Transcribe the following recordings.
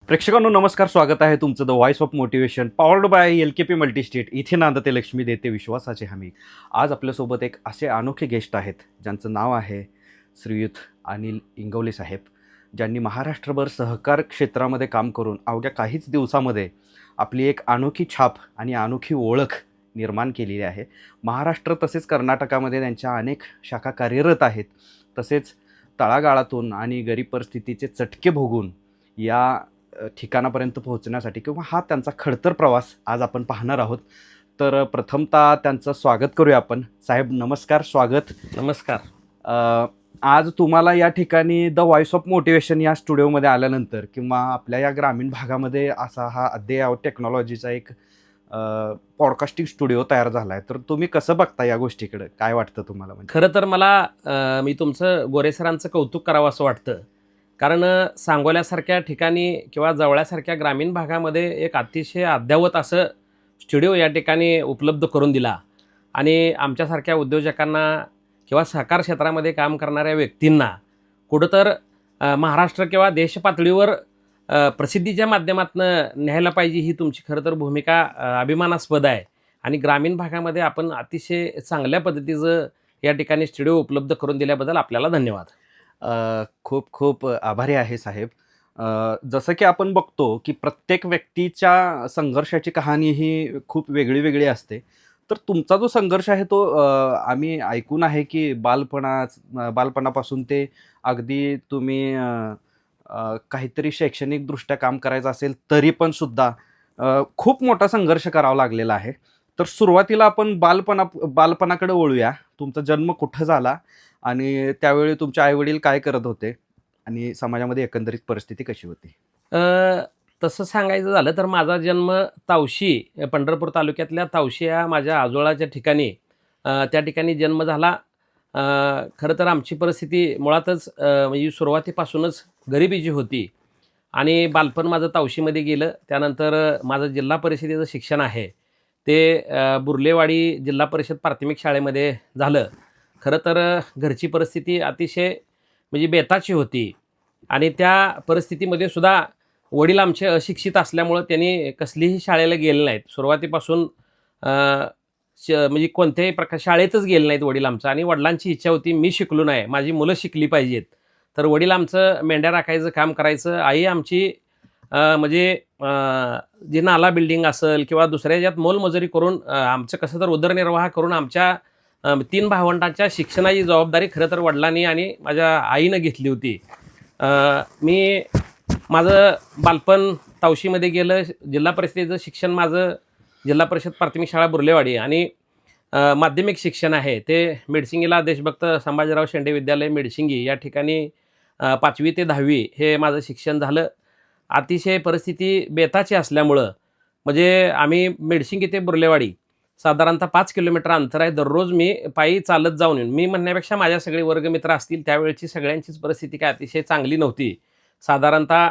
प्रेक्षकांनो नमस्कार, स्वागत आहे तुमचं the voice of motivation powered by LKP multi-state. इथे नांदते लक्ष्मी देते विश्वासाची हमी. आज आपल्यासोबत एक असे अनोखे गेस्ट आहेत ज्यांचं नाव आहे श्रीयुत अनिल इंगवले साहेब, ज्यांनी महाराष्ट्रभर सहकार क्षेत्रामध्ये काम करून अवघ्या काहीच दिवसामध्ये आपली एक अनोखी छाप आणि अनोखी ओळख निर्माण केलेली आहे. महाराष्ट्र तसेच कर्नाटकामध्ये त्यांच्या अनेक शाखा कार्यरत आहेत. तसेच तळागाळातून आणि गरीब परिस्थितीचे चटके भोगून या ठिकाणापर्यंत पोहोचण्यासाठी किंवा हा त्यांचा खडतर प्रवास आज आपण पाहणार आहोत. तर प्रथमतः त्यांचं स्वागत करूया आपण. साहेब नमस्कार, स्वागत. नमस्कार. आज तुम्हाला या ठिकाणी द व्हॉइस ऑफ मोटिवेशन या स्टुडिओमध्ये आल्यानंतर किंवा आपल्या या ग्रामीण भागामध्ये असा हा अद्ययावत टेक्नॉलॉजीचा एक पॉडकास्टिंग स्टुडिओ तयार झाला आहे, तर तुम्ही कसं बघता या गोष्टीकडे? काय वाटतं तुम्हाला? म्हणजे खरं तर मला मी तुमचं गोरे सरांचं कौतुक करावं असं वाटतं. कारण सांगोल्यासारख्या ठिकाणी किंवा जवळ्यासारख्या ग्रामीण भागामध्ये एक अतिशय अद्ययावत असं स्टुडिओ या ठिकाणी उपलब्ध करून दिला आणि आमच्यासारख्या उद्योजकांना किंवा सहकार क्षेत्रामध्ये काम करणाऱ्या व्यक्तींना कुठं तर महाराष्ट्र किंवा देशपातळीवर प्रसिद्धीच्या माध्यमातून न्यायला पाहिजे, ही तुमची खरं तर भूमिका अभिमानास्पद आहे. आणि ग्रामीण भागामध्ये आपण अतिशय चांगल्या पद्धतीचं या ठिकाणी स्टुडिओ उपलब्ध करून दिल्याबद्दल आपल्याला धन्यवाद. खूप खूप आभारी आहे साहेब. जसं की आपण बघतो की प्रत्येक व्यक्तीच्या संघर्षाची कहाणी ही खूप वेगळी वेगळी असते. तर तुमचा जो संघर्ष आहे तो आम्ही ऐकून आहे की बालपणापासून ते अगदी तुम्ही काहीतरी शैक्षणिकदृष्ट्या काम करायचं असेल तरी पण सुद्धा खूप मोठा संघर्ष करावा लागलेला आहे. तर सुरुवातीला आपण बालपणाकडे वळूया. तुमचा जन्म कुठं झाला आणि त्यावेळी तुमचे आईवडील काय करत होते आणि समाजामध्ये एकंदरीत परिस्थिती कशी होती? तसं सांगायचं झालं तर माझा जन्म तावशी, पंढरपूर तालुक्यातल्या तावशी या माझ्या आजोळाच्या ठिकाणी, त्या ठिकाणी जन्म झाला. खरं तर आमची परिस्थिती मुळातच म्हणजे सुरुवातीपासूनच गरिबीची होती आणि बालपण माझं तावशीमध्ये गेलं. त्यानंतर माझं जिल्हा परिषदेचं शिक्षण आहे ते बुर्लेवाडी जिल्हा परिषद प्राथमिक शाळेमध्ये झालं. खरं तर घरची परिस्थिती अतिशय म्हणजे बेताची होती आणि त्या परिस्थितीमध्ये सुद्धा वडील आमचे अशिक्षित असल्यामुळं त्यांनी कसलीही शाळेला गेले नाहीत. सुरुवातीपासून म्हणजे कोणत्याही प्रकार शाळेतच गेले नाहीत वडील आमचं. आणि वडिलांची इच्छा होती मी शिकलो नाही, माझी मुलं शिकली पाहिजेत. तर वडील आमचं मेंढ्या राखायचं काम करायचं. आई आमची म्हणजे जी नाला बिल्डिंग असेल किंवा दुसऱ्या ज्यात मोलमजुरी करून आमचं कसं तर उदरनिर्वाह करून आमच्या 3 भावंडांच्या शिक्षणाची जबाबदारी खरं तर वडिलांनी आणि माझ्या आईनं घेतली होती. मी माझं बालपण तावशीमध्ये गेलं. जिल्हा परिषदेचं शिक्षण माझं जिल्हा परिषद प्राथमिक शाळा बुर्लेवाडी आणि माध्यमिक शिक्षण आहे ते मेडसिंगीला देशभक्त संभाजीराव शेंडे विद्यालय मेडसिंगी या ठिकाणी 5वी ते 10वी हे माझं शिक्षण झालं. अतिशय परिस्थिती बेताची असल्यामुळं म्हणजे आम्ही मेडसिंगी ते बुर्लेवाडी साधारणतः 5 किलोमीटर अंतर आहे. दररोज मी पायी चालत जाऊन येऊन, मी म्हणण्यापेक्षा माझ्या सगळे वर्गमित्र असतील त्यावेळची सगळ्यांचीच परिस्थिती काय अतिशय चांगली नव्हती. साधारणतः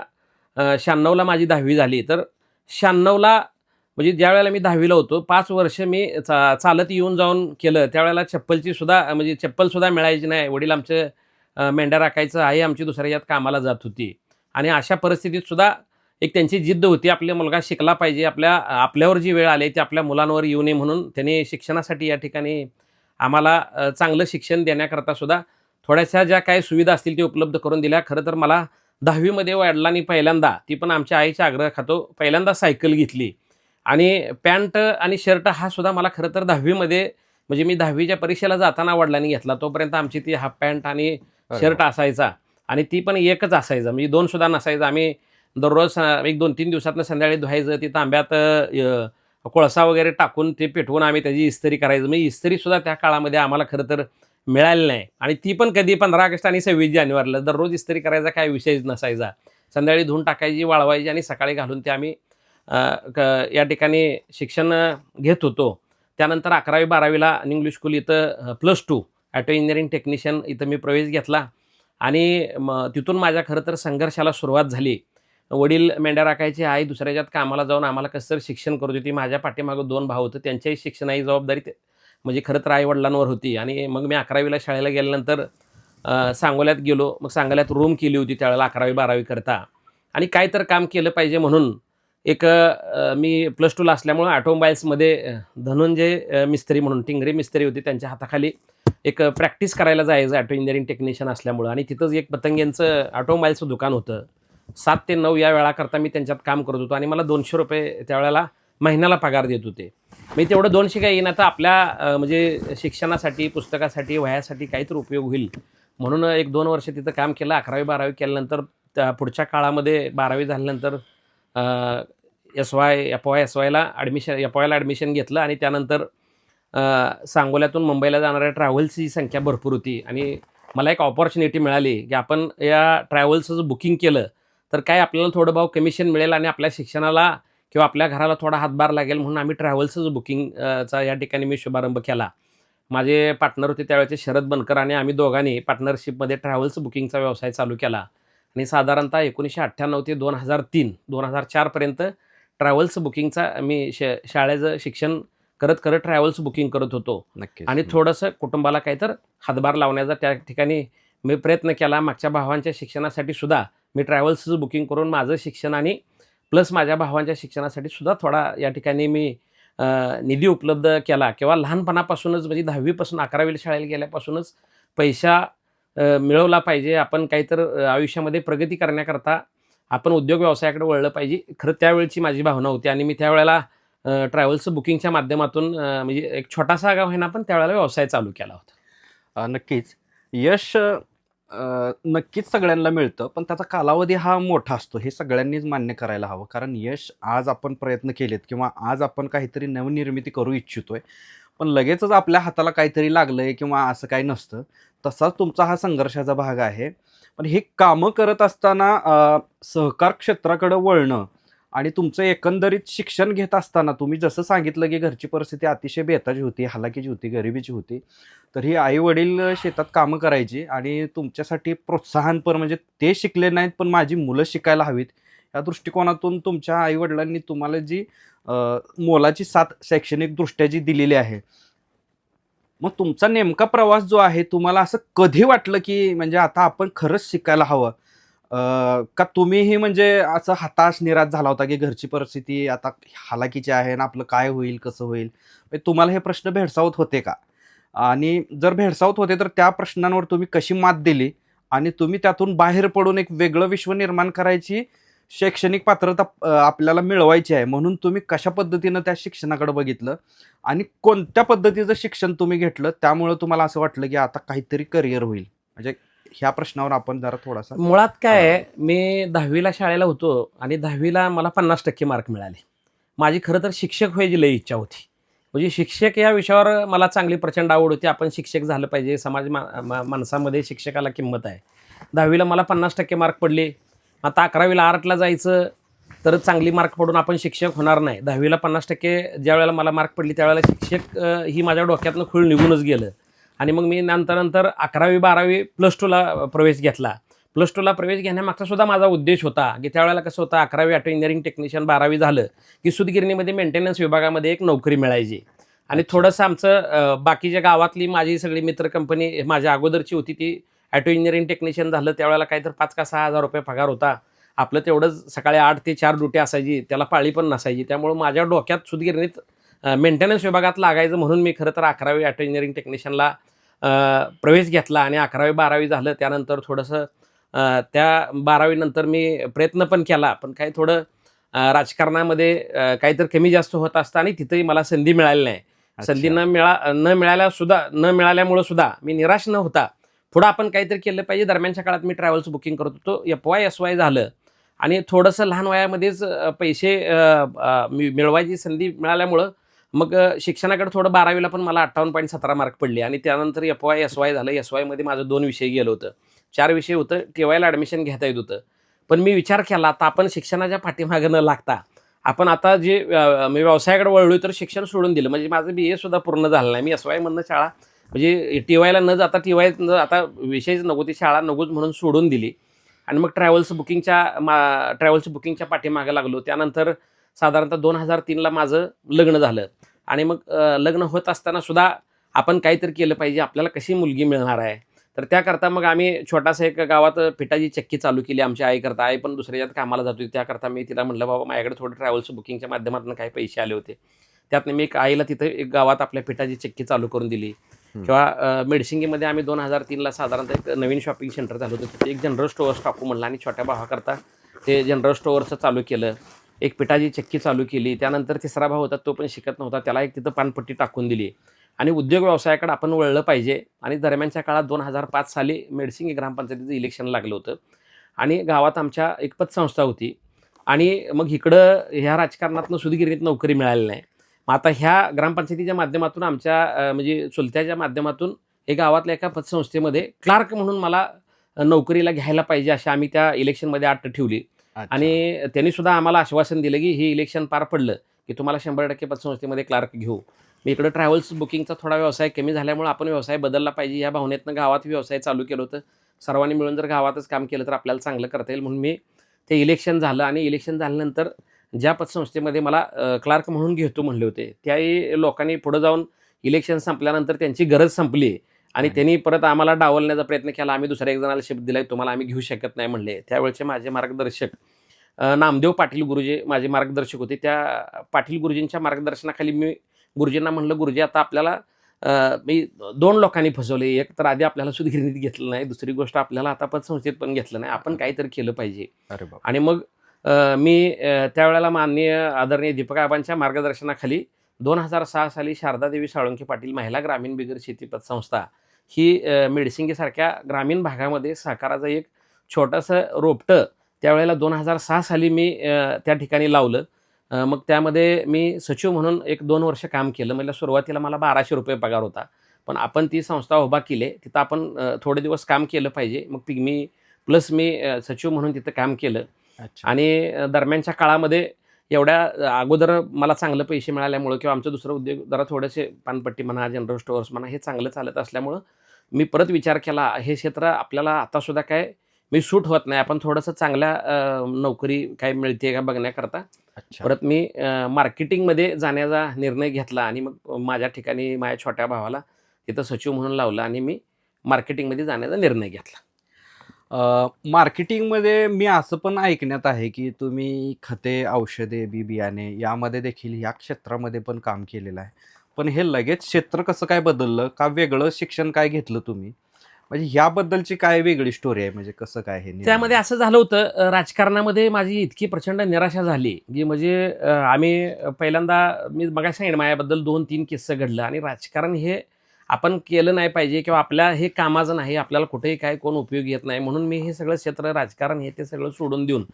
96ला माझी 10वी झाली. तर 96ला म्हणजे ज्या वेळेला मी 10वीला होतो 5 वर्ष मी चालत येऊन जाऊन केलं. त्यावेळेला चप्पलसुद्धा मिळायची नाही. वडील आमचे मेंढ्या राखायचं, आई आमची दुसऱ्या यात कामाला जात होती. आणि अशा परिस्थितीत सुद्धा एक त्यांची जिद्द होती, आपला मुलगा शिकला पाहिजे, आपल्यावर जी वेळ आली ती आपल्या मुलांवर येऊ नये म्हणून त्यांनी शिक्षणासाठी या ठिकाणी आम्हाला चांगलं शिक्षण देण्याकरता सुद्धा थोड्याशा ज्या काही सुविधा असतील ते उपलब्ध करून दिल्या. खरं तर मला 10वीमध्ये वडिलांनी पहिल्यांदा, ती पण आमच्या आईच्या आग्रह खातो, पहिल्यांदा सायकल घेतली. आणि पॅन्ट आणि शर्ट हा सुद्धा मला खरं तर 10वीमध्ये म्हणजे मी 10वीच्या परीक्षेला जाताना वडिलांनी घेतला. तोपर्यंत आमची ती हाफ पॅन्ट आणि शर्ट असायचा आणि ती पण एकच असायचं, म्हणजे 2 सुद्धा नसायचं. आम्ही दररोज 1-2-3 दिवसातनं संध्याकाळी धुवायचं. ती तांब्यात कोळसा वगैरे टाकून ते पेटवून आम्ही त्याची इस्त्री करायचं. म्हणजे इस्त्रीसुद्धा त्या काळामध्ये आम्हाला खरं तर मिळाली नाही. आणि ती पण कधी 15 ऑगस्ट आणि 26 जानेवारीला दररोज इस्त्री करायचा काय विषयच नसायचा. संध्याकाळी धुवून टाकायची, वाळवायची आणि सकाळी घालून ते आम्ही या ठिकाणी शिक्षण घेत होतो. त्यानंतर 11वी-12वीला इंग्लिश स्कूल इथं +2 ॲटो इंजिनिअरिंग टेक्निशियन इथं मी प्रवेश घेतला आणि तिथून माझ्या खरं तर संघर्षाला सुरुवात झाली. वडील मेंढ्या राखायचे, आई दुसऱ्याच्यात कामाला जाऊन आम्हाला कसं तर शिक्षण करत होती. माझ्या पाठीमागं 2 भाऊ होते, त्यांच्याही शिक्षणाची जबाबदारी म्हणजे खरं तर आई-वडिलांवर होती. आणि मग मी 11वीला शाळेला गेल्यानंतर सांगोल्यात गेलो. मग सांगोल्यात रूम केली होती त्यावेळेला 11वी-12वी करता. आणि काय तर काम केलं पाहिजे म्हणून एक मी +2ला असल्यामुळं ऑटोमोबाईल्समध्ये धनंजय मिस्त्री म्हणून टिंगरे मिस्त्री होते, त्यांच्या हाताखाली एक प्रॅक्टिस करायला जायचं ऑटो इंजिनिअरिंग टेक्निशियन असल्यामुळं. आणि तिथंच एक पतंग्यांचं ऑटोमोबाईलचं दुकान होतं. 7 ते 9 या वेळाकरता मी त्यांच्यात काम करत होतो आणि मला ₹200 त्यावेळेला महिन्याला पगार देत होते. मी तेवढं 200 काही येईना, तर आपल्या म्हणजे शिक्षणासाठी, पुस्तकासाठी, वह्यासाठी काहीतरी उपयोग होईल म्हणून 1-2 वर्ष तिथं काम केलं. 11वी-12वी केल्यानंतर त्या पुढच्या काळामध्ये 12वी झाल्यानंतर FYला ॲडमिशन घेतलं आणि त्यानंतर सांगोल्यातून मुंबईला जाणाऱ्या ट्रॅव्हल्सची संख्या भरपूर होती आणि मला एक अपॉर्च्युनिटी मिळाली की आपण या ट्रॅव्हल्सचं बुकिंग केलं तर काय आपल्याला थोडं भाव कमिशन मिळेल आणि आपल्या शिक्षणाला किंवा आपल्या घराला थोडा हातभार लागेल म्हणून आम्ही ट्रॅव्हल्सचं बुकिंगचा या ठिकाणी मी शुभारंभ केला. माझे पार्टनर होते त्यावेळेचे शरद बनकर आणि आम्ही दोघांनी पार्टनरशिपमध्ये ट्रॅव्हल्स बुकिंगचा व्यवसाय चालू केला आणि साधारणतः 1998 ते 2004 पर्यंत ट्रॅव्हल्स बुकिंगचा मी शाळेचं शिक्षण करत ट्रॅव्हल्स बुकिंग करत होतो. नक्कीच. आणि थोडंसं कुटुंबाला काहीतर हातभार लावण्याचा त्या ठिकाणी मी प्रयत्न केला. मागच्या भावांच्या शिक्षणासाठी सुद्धा मी ट्रॅव्हल्सचं बुकिंग करून माझं शिक्षण आणि प्लस माझ्या भावांच्या शिक्षणासाठी सुद्धा थोडा या ठिकाणी मी निधी उपलब्ध केला किंवा लहानपणापासूनच म्हणजे 10वीपासून 11वीला शाळेला गेल्यापासूनच पैसा मिळवला पाहिजे. आपण काहीतर आयुष्यामध्ये प्रगती करण्याकरता आपण उद्योग व्यवसायाकडे वळलं पाहिजे. खरं त्यावेळची माझी भावना होती आणि मी त्यावेळेला ट्रॅव्हल्स बुकिंगच्या माध्यमातून म्हणजे एक छोटासा का होईना पण त्यावेळेला व्यवसाय चालू केला होता. नक्कीच. यश नक्कीच सगळ्यांना मिळतं, पण त्याचा कालावधी हा मोठा असतो. हे सगळ्यांनीच मान्य करायला हवं. कारण यश आज आपण प्रयत्न केलेत किंवा आज आपण काहीतरी नवनिर्मिती करू इच्छितोय, पण लगेचच आपल्या हाताला काहीतरी लागलंय किंवा असं काही नसतं. तसाच तुमचा हा संघर्षाचा भाग आहे. पण हे कामं करत असताना सहकार क्षेत्राकडं वळणं आणि तुमचं एकंदरीत शिक्षण घेत असताना तुम्ही जसं सांगितलं की घरची परिस्थिती अतिशय बेताची होती, हलाखीची होती, गरिबीची होती. तर ही आई-वडील शेतात कामं करायची आणि तुमच्यासाठी प्रोत्साहनपर म्हणजे ते शिकले नाहीत, पण माझी मुलं शिकायला हवीत, या दृष्टिकोनातून तुमच्या आई-वडिलांनी तुम्हाला जी मोलाची साथ शैक्षणिकदृष्ट्या जी दिलेली आहे. मग तुमचा नेमका प्रवास जो आहे, तुम्हाला असं कधी वाटलं की म्हणजे आता आपण खरंच शिकायला हवं? का तुम्हीही म्हणजे असं हताश, निराश झाला होता की घरची परिस्थिती आता हालाकीची आहे आणि आपलं काय होईल, कसं होईल? म्हणजे तुम्हाला हे प्रश्न भेडसावत होते का? आणि जर भेडसावत होते, तर त्या प्रश्नांवर तुम्ही कशी मात दिली आणि तुम्ही त्यातून बाहेर पडून एक वेगळं विश्व निर्माण करायची शैक्षणिक पात्रता आपल्याला मिळवायची आहे, म्हणून तुम्ही कशा पद्धतीनं त्या शिक्षणाकडे बघितलं आणि कोणत्या पद्धतीचं शिक्षण तुम्ही घेतलं, त्यामुळं तुम्हाला असं वाटलं की आता काहीतरी करिअर होईल? म्हणजे ह्या प्रश्नावर आपण जरा थोडासा मुळात काय आहे, मी 10वीला शाळेला होतो आणि 10वीला मला 50% मार्क मिळाले. माझी खरं तर शिक्षक व्हायची लई इच्छा होती. म्हणजे शिक्षक या विषयावर मला चांगली प्रचंड आवड होती. आपण शिक्षक झालं पाहिजे. समाज माणसामध्ये शिक्षकाला किंमत आहे. 10वीला मला 50% मार्क पडले. आता 11वीला आर्टला जायचं तर चांगली मार्क पडून आपण शिक्षक होणार नाही. 10वीला 50% ज्यावेळेला मला मार्क पडली त्यावेळेला शिक्षक ही माझ्या डोक्यातनं खूळ निघूनच गेलं. आणि मग मी नंतर 11वी-12वी +2ला प्रवेश घेतला. +2ला प्रवेश घेण्यामागचा सुद्धा माझा उद्देश होता की त्यावेळेला कसं होतं, 11वी ऑटो इंजिनिअरिंग टेक्निशियन, 12वी झालं की सूतगिरणीमध्ये मेंटेनन्स विभागामध्ये एक नोकरी मिळायची. आणि थोडंसं आमचं बाकीच्या गावातली माझी सगळी मित्र कंपनी माझ्या अगोदरची होती ती ऑटो इंजिनिअरिंग टेक्निशियन झालं. त्यावेळेला काहीतरी 5 का 6 हजार रुपये पगार होता. आपलं तेवढंच सकाळी 8 ते 4 ड्युटी असायची, त्याला पाळी पण नसायची. त्यामुळं माझ्या डोक्यात सूतगिरणीत मेंटेनन्स विभागात लागायचं म्हणून मी खरं तर 11वी ऑटो इंजिनिअरिंग टेक्निशियनला प्रवेश घेतला आणि 11वी-12वी झालं. त्यानंतर थोडंसं त्या 12वी नंतर मी प्रयत्न पण केला, पण काही थोडं राजकारणामध्ये काहीतरी कमी जास्त होत असतं आणि तिथंही मला संधी मिळाली नाही. संधी न मिळाल्यामुळं सुद्धा मी निराश न होता पुढं आपण काहीतरी केलं पाहिजे. दरम्यानच्या काळात मी ट्रॅव्हल्स बुकिंग करत होतो. FY-SY झालं आणि थोडंसं लहान वयामध्येच पैसे मिळवायची संधी मिळाल्यामुळं मग शिक्षणाकडे थोडं 12वीला पण मला 58.17 मार्क पडले आणि त्यानंतर FY-SY झालं. SYमध्ये माझं 2 विषय गेलं होतं. 4 विषय होतं. TYला ॲडमिशन घेता येत होतं. पण मी विचार केला आता आपण शिक्षणाच्या पाठीमागं न लागता आपण आता जे मी व्यवसायाकडे वळलो तर शिक्षण सोडून दिलं. म्हणजे माझं BA सुद्धा पूर्ण झालं नाही. मी SY शाळा म्हणजे TYला न जाता आता विषयच नको ती शाळा नकोच म्हणून सोडून दिली आणि मग ट्रॅव्हल्स बुकिंगच्या पाठीमागे लागलो. त्यानंतर साधारणतः 2003ला माझं लग्न झालं आणि मग लग्न होत असताना सुद्धा आपण काहीतरी केलं पाहिजे. आपल्याला कशी मुलगी मिळणार आहे, तर त्याकरता मग आम्ही छोटासा एक गावात पिठाची चक्की चालू केली आमच्या आईकरता. आई पण दुसऱ्याच्यात कामाला जात होती. त्याकरता मी तिला म्हटलं, "बाबा माझ्याकडे थोडं ट्रॅव्हल्स बुकिंगच्या माध्यमातून काही पैसे आले होते." त्यातनं मी एक आईला तिथं एक गावात आपल्या पिठाची चक्की चालू करून दिली. किंवा मेडशिंगीमध्ये आम्ही 2003ला साधारणतः एक नवीन शॉपिंग सेंटर झालं होतं. तिथे एक जनरल स्टोअर्स टाकू म्हणलं आणि छोट्या भावाकरता ते जनरल स्टोअर्सचं चालू केलं. एक पिठाची चक्की चालू केली. त्यानंतर तिसरा भाऊ होता, तो पण शिकत नव्हता. त्याला एक तिथं पानपट्टी टाकून दिली आणि उद्योग व्यवसायाकडे आपण वळलं पाहिजे. आणि दरम्यानच्या काळात 2005 साली मेडशिंगी ग्रामपंचायतीचं इलेक्शन लागलं होतं आणि गावात आमच्या एक पतसंस्था होती आणि मग इकडं ह्या राजकारणातनं सुदगिरीत नोकरी मिळाली नाही. मग आता ह्या ग्रामपंचायतीच्या माध्यमातून आमच्या म्हणजे चुलत्याच्या माध्यमातून हे गावातल्या एका पतसंस्थेमध्ये क्लार्क म्हणून मला नोकरीला घ्यायला पाहिजे अशी आम्ही त्या इलेक्शनमध्ये अट ठेवली. आणि त्यांनी सुद्धा आम्हाला आश्वासन दिलं की हे इलेक्शन पार पडलं की तुम्हाला 100% पतसंस्थेमध्ये क्लार्क घेऊ. मी इकडं ट्रॅव्हल्स बुकिंगचा थोडा व्यवसाय कमी झाल्यामुळे आपण व्यवसाय बदलला पाहिजे या भावनेतनं गावात व्यवसाय चालू केलं होतं. सर्वांनी मिळून जर गावातच काम केलं तर आपल्याला चांगलं करता येईल म्हणून मी ते इलेक्शन झालं आणि इलेक्शन झाल्यानंतर ज्या पतसंस्थेमध्ये मला क्लार्क म्हणून घेतो म्हणले होते त्याही लोकांनी पुढे जाऊन इलेक्शन संपल्यानंतर त्यांची गरज संपली आणि त्यांनी परत आम्हाला डावलण्याचा प्रयत्न केला. आम्ही दुसऱ्या एक जणाला शब्द दिला तुम्हाला आम्ही घेऊ शकत नाही म्हणले. त्यावेळचे माझे मार्गदर्शक नामदेव पाटील गुरुजी माझे मार्गदर्शक होते. त्या पाटील गुरुजींच्या मार्गदर्शनाखाली मी गुरुजींना म्हणलं, गुरुजी आता आपल्याला मी 2 लोकांनी फसवले. एक तर आधी आपल्याला सुदगिरणीत घेतलं नाही, दुसरी गोष्ट आपल्याला आता पतसंस्थेत पण घेतलं नाही. आपण काहीतरी केलं पाहिजे. आणि मग मी त्यावेळेला माननीय आदरणीय दीपक आबांच्या मार्गदर्शनाखाली 2006 साली शारदादेवी साळुंखे पाटील महिला ग्रामीण बिगर शेती पतसंस्था ही मेडशिंगीसारख्या ग्रामीण भागामध्ये सहकाराचं एक छोटंसं रोपटं त्यावेळेला 2006 साली मी त्या ठिकाणी लावलं. मग त्यामध्ये मी सचिव म्हणून 1-2 वर्ष काम केलं. म्हणजे सुरुवातीला मला 1200 रुपये पगार होता. पण आपण ती संस्था उभा केली. तिथं आपण थोडे दिवस काम केलं पाहिजे. मग मी सचिव म्हणून तिथं काम केलं. आणि दरम्यानच्या काळामध्ये एवढ्या अगोदर मला चांगले पैसे मिळाल्यामुळं किंवा आमचं दुसरं उद्योग जरा थोडेसे पानपट्टी म्हणा, जनरल स्टोअर्स म्हणा हे चांगलं चालत असल्यामुळं मी परत विचार केला हे क्षेत्र आपल्याला आतासुद्धा काय मी सूट होत नाही. आपण थोडंसं चांगल्या नोकरी काय मिळते का बघण्याकरता परत मी मार्केटिंगमध्ये जाण्याचा निर्णय घेतला आणि मग माझ्या ठिकाणी माझ्या छोट्या भावाला तिथं सचिव म्हणून लावलं आणि मी मार्केटिंगमध्ये जाण्याचा निर्णय घेतला. मार्केटिंगमध्ये मी असं पण ऐकण्यात आहे की तुम्ही खते, औषधे, बी बियाणे यामध्ये देखील या क्षेत्रामध्ये पण काम केलेलं आहे. पण हे लगेच क्षेत्र कसं काय बदललं? का वेगळं शिक्षण काय घेतलं तुम्ही? म्हणजे ह्याबद्दलची काय वेगळी स्टोरी आहे? म्हणजे कसं काय हे? त्यामध्ये असं झालं होतं राजकारणामध्ये माझी इतकी प्रचंड निराशा झाली की म्हणजे आम्ही पहिल्यांदा मी मगाशी सांगितलं माझ्याबद्दल 2-3 किस्से घडलं आणि राजकारण हे आपण केलं नाही पाहिजे किंवा आपल्या हे कामाचं नाही, आपल्याला कुठेही काय कोण उपयोग येत नाही म्हणून मी हे सगळं क्षेत्र राजकारण हे ते सगळं सोडून देऊन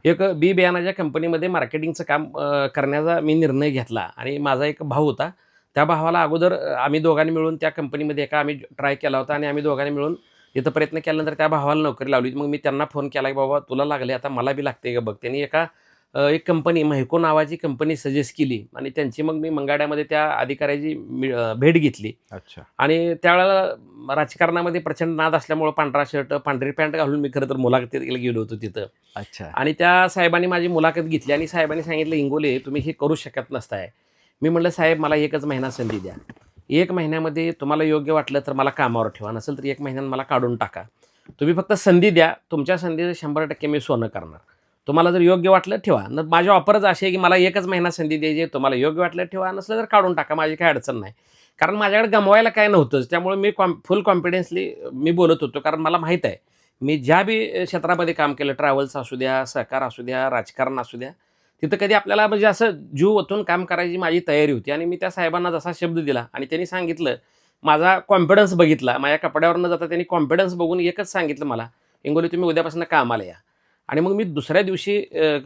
एक बी बियाणाच्या कंपनीमध्ये मार्केटिंगचं काम करण्याचा मी निर्णय घेतला. आणि माझा एक भाऊ होता, त्या भावाला अगोदर आम्ही दोघांनी मिळून त्या कंपनीमध्ये आम्ही ट्राय केला होता आणि आम्ही दोघांनी मिळून तिथं प्रयत्न केल्यानंतर त्या भावाला नोकरी लावली. मग मी त्यांना फोन केला की बाबा तुला लागले आता मला बी लागते का बघ. त्यांनी एक कंपनी म्हैको नावाची कंपनी सजेस्ट केली आणि त्यांची मग मी मंगाड्यामध्ये त्या अधिकाऱ्याची भेट घेतली. आणि त्यावेळेला राजकारणामध्ये प्रचंड नाद असल्यामुळे पांढरा शर्ट पांढरी पॅन्ट घालून मी खरं तर मुलाखतीला गेलो होतो तिथं. आणि त्या साहेबांनी माझी मुलाखत घेतली आणि साहेबांनी सांगितलं इंगोले तुम्ही हे करू शकत नसताय. मी म्हटलं साहेब मला 1च महिना संधी द्या. 1 महिन्यामध्ये तुम्हाला योग्य वाटलं तर मला कामावर ठेवा, नसेल तर 1 महिन्यात मला काढून टाका. तुम्ही फक्त संधी द्या, तुमच्या संधीचं 100% मी सोनं करणार. तुम्हाला जर योग्य वाटलं ठेवा. माझी ऑफरच अशी आहे की मला 1च महिना संधी द्यायची, तुम्हाला योग्य वाटलं ठेवा, नसलं तर काढून टाका, माझी काही अडचण नाही. कारण माझ्याकडे गमवायला काय नव्हतंच. त्यामुळे मी फुल कॉन्फिडन्सली मी बोलत होतो. कारण मला माहीत आहे मी ज्या बी क्षेत्रामध्ये काम केलं, ट्रॅव्हल्स असू द्या, सहकार असू द्या, राजकारण असू द्या, तिथं कधी आपल्याला म्हणजे असं जीव ओतून काम करायची माझी तयारी होती. आणि मी त्या साहेबांना जसा शब्द दिला आणि त्यांनी सांगितलं, माझा कॉन्फिडन्स बघितला, माझ्या कपड्यावर न जाता त्यांनी कॉन्फिडन्स बघून एकच सांगितलं मला, इंगोली तुम्ही उद्यापासून कामाला या. आणि मग मी दुसऱ्या दिवशी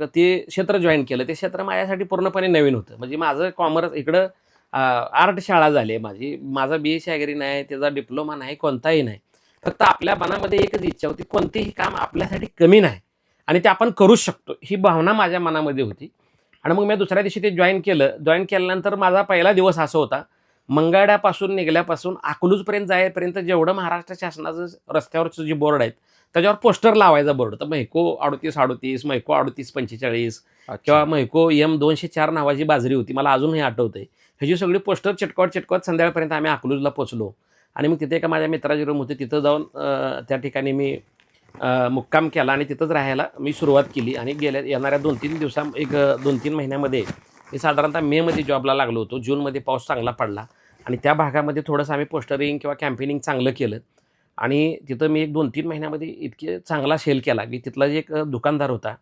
ते क्षेत्र जॉईन केलं. ते क्षेत्र माझ्यासाठी पूर्णपणे नवीन होतं. म्हणजे माझं कॉमर्स इकडं आर्ट शाळा झाली आहे माझी. माझा BSc ॲग्री नाही, त्याचा डिप्लोमा नाही, कोणताही नाही. फक्त आपल्या मनामध्ये एकच इच्छा होती, कोणतेही काम आपल्यासाठी कमी नाही आणि ते आपण करू शकतो ही भावना माझ्या मनामध्ये होती. आणि मग मी दुसऱ्या दिवशी ते जॉईन केलं. जॉईन केल्यानंतर माझा पहिला दिवस असा होता, मंगळवाड्यापासून निघल्यापासून अकलूजपर्यंत जायपर्यंत जेवढं महाराष्ट्र शासनाचं रस्त्यावरचं जे बोर्ड आहेत त्याच्यावर पोस्टर लावायचा बोर्ड होता. म्हैको 3838, म्हैको 3845 किंवा म्हैको M204 नावाची बाजरी होती, मला अजूनही आठवतंय. ह्याची सगळी पोस्टर चिटकवत संध्याकाळपर्यंत आम्ही अकलूजला पोचलो. आणि मग तिथे एका माझ्या मित्राची रूम होती, तिथं जाऊन त्या ठिकाणी मी मुक्काम केला आणि तिथंच राहायला मी सुरुवात केली. आणि येणाऱ्या 2-3 एक 2-3 महिन्यामध्ये मी साधारणतः मेमध्ये जॉबला लागलो होतो. जूनमध्ये पाऊस चांगला पडला आणि त्या भागामध्ये थोडंसं आम्ही पोस्टरिंग किंवा कॅम्पेनिंग चांगलं केलं आणि तिथं मी एक 2-3 महिन्यामध्ये इतके चांगला सेल केला की तिथला जे एक दुकानदार होता,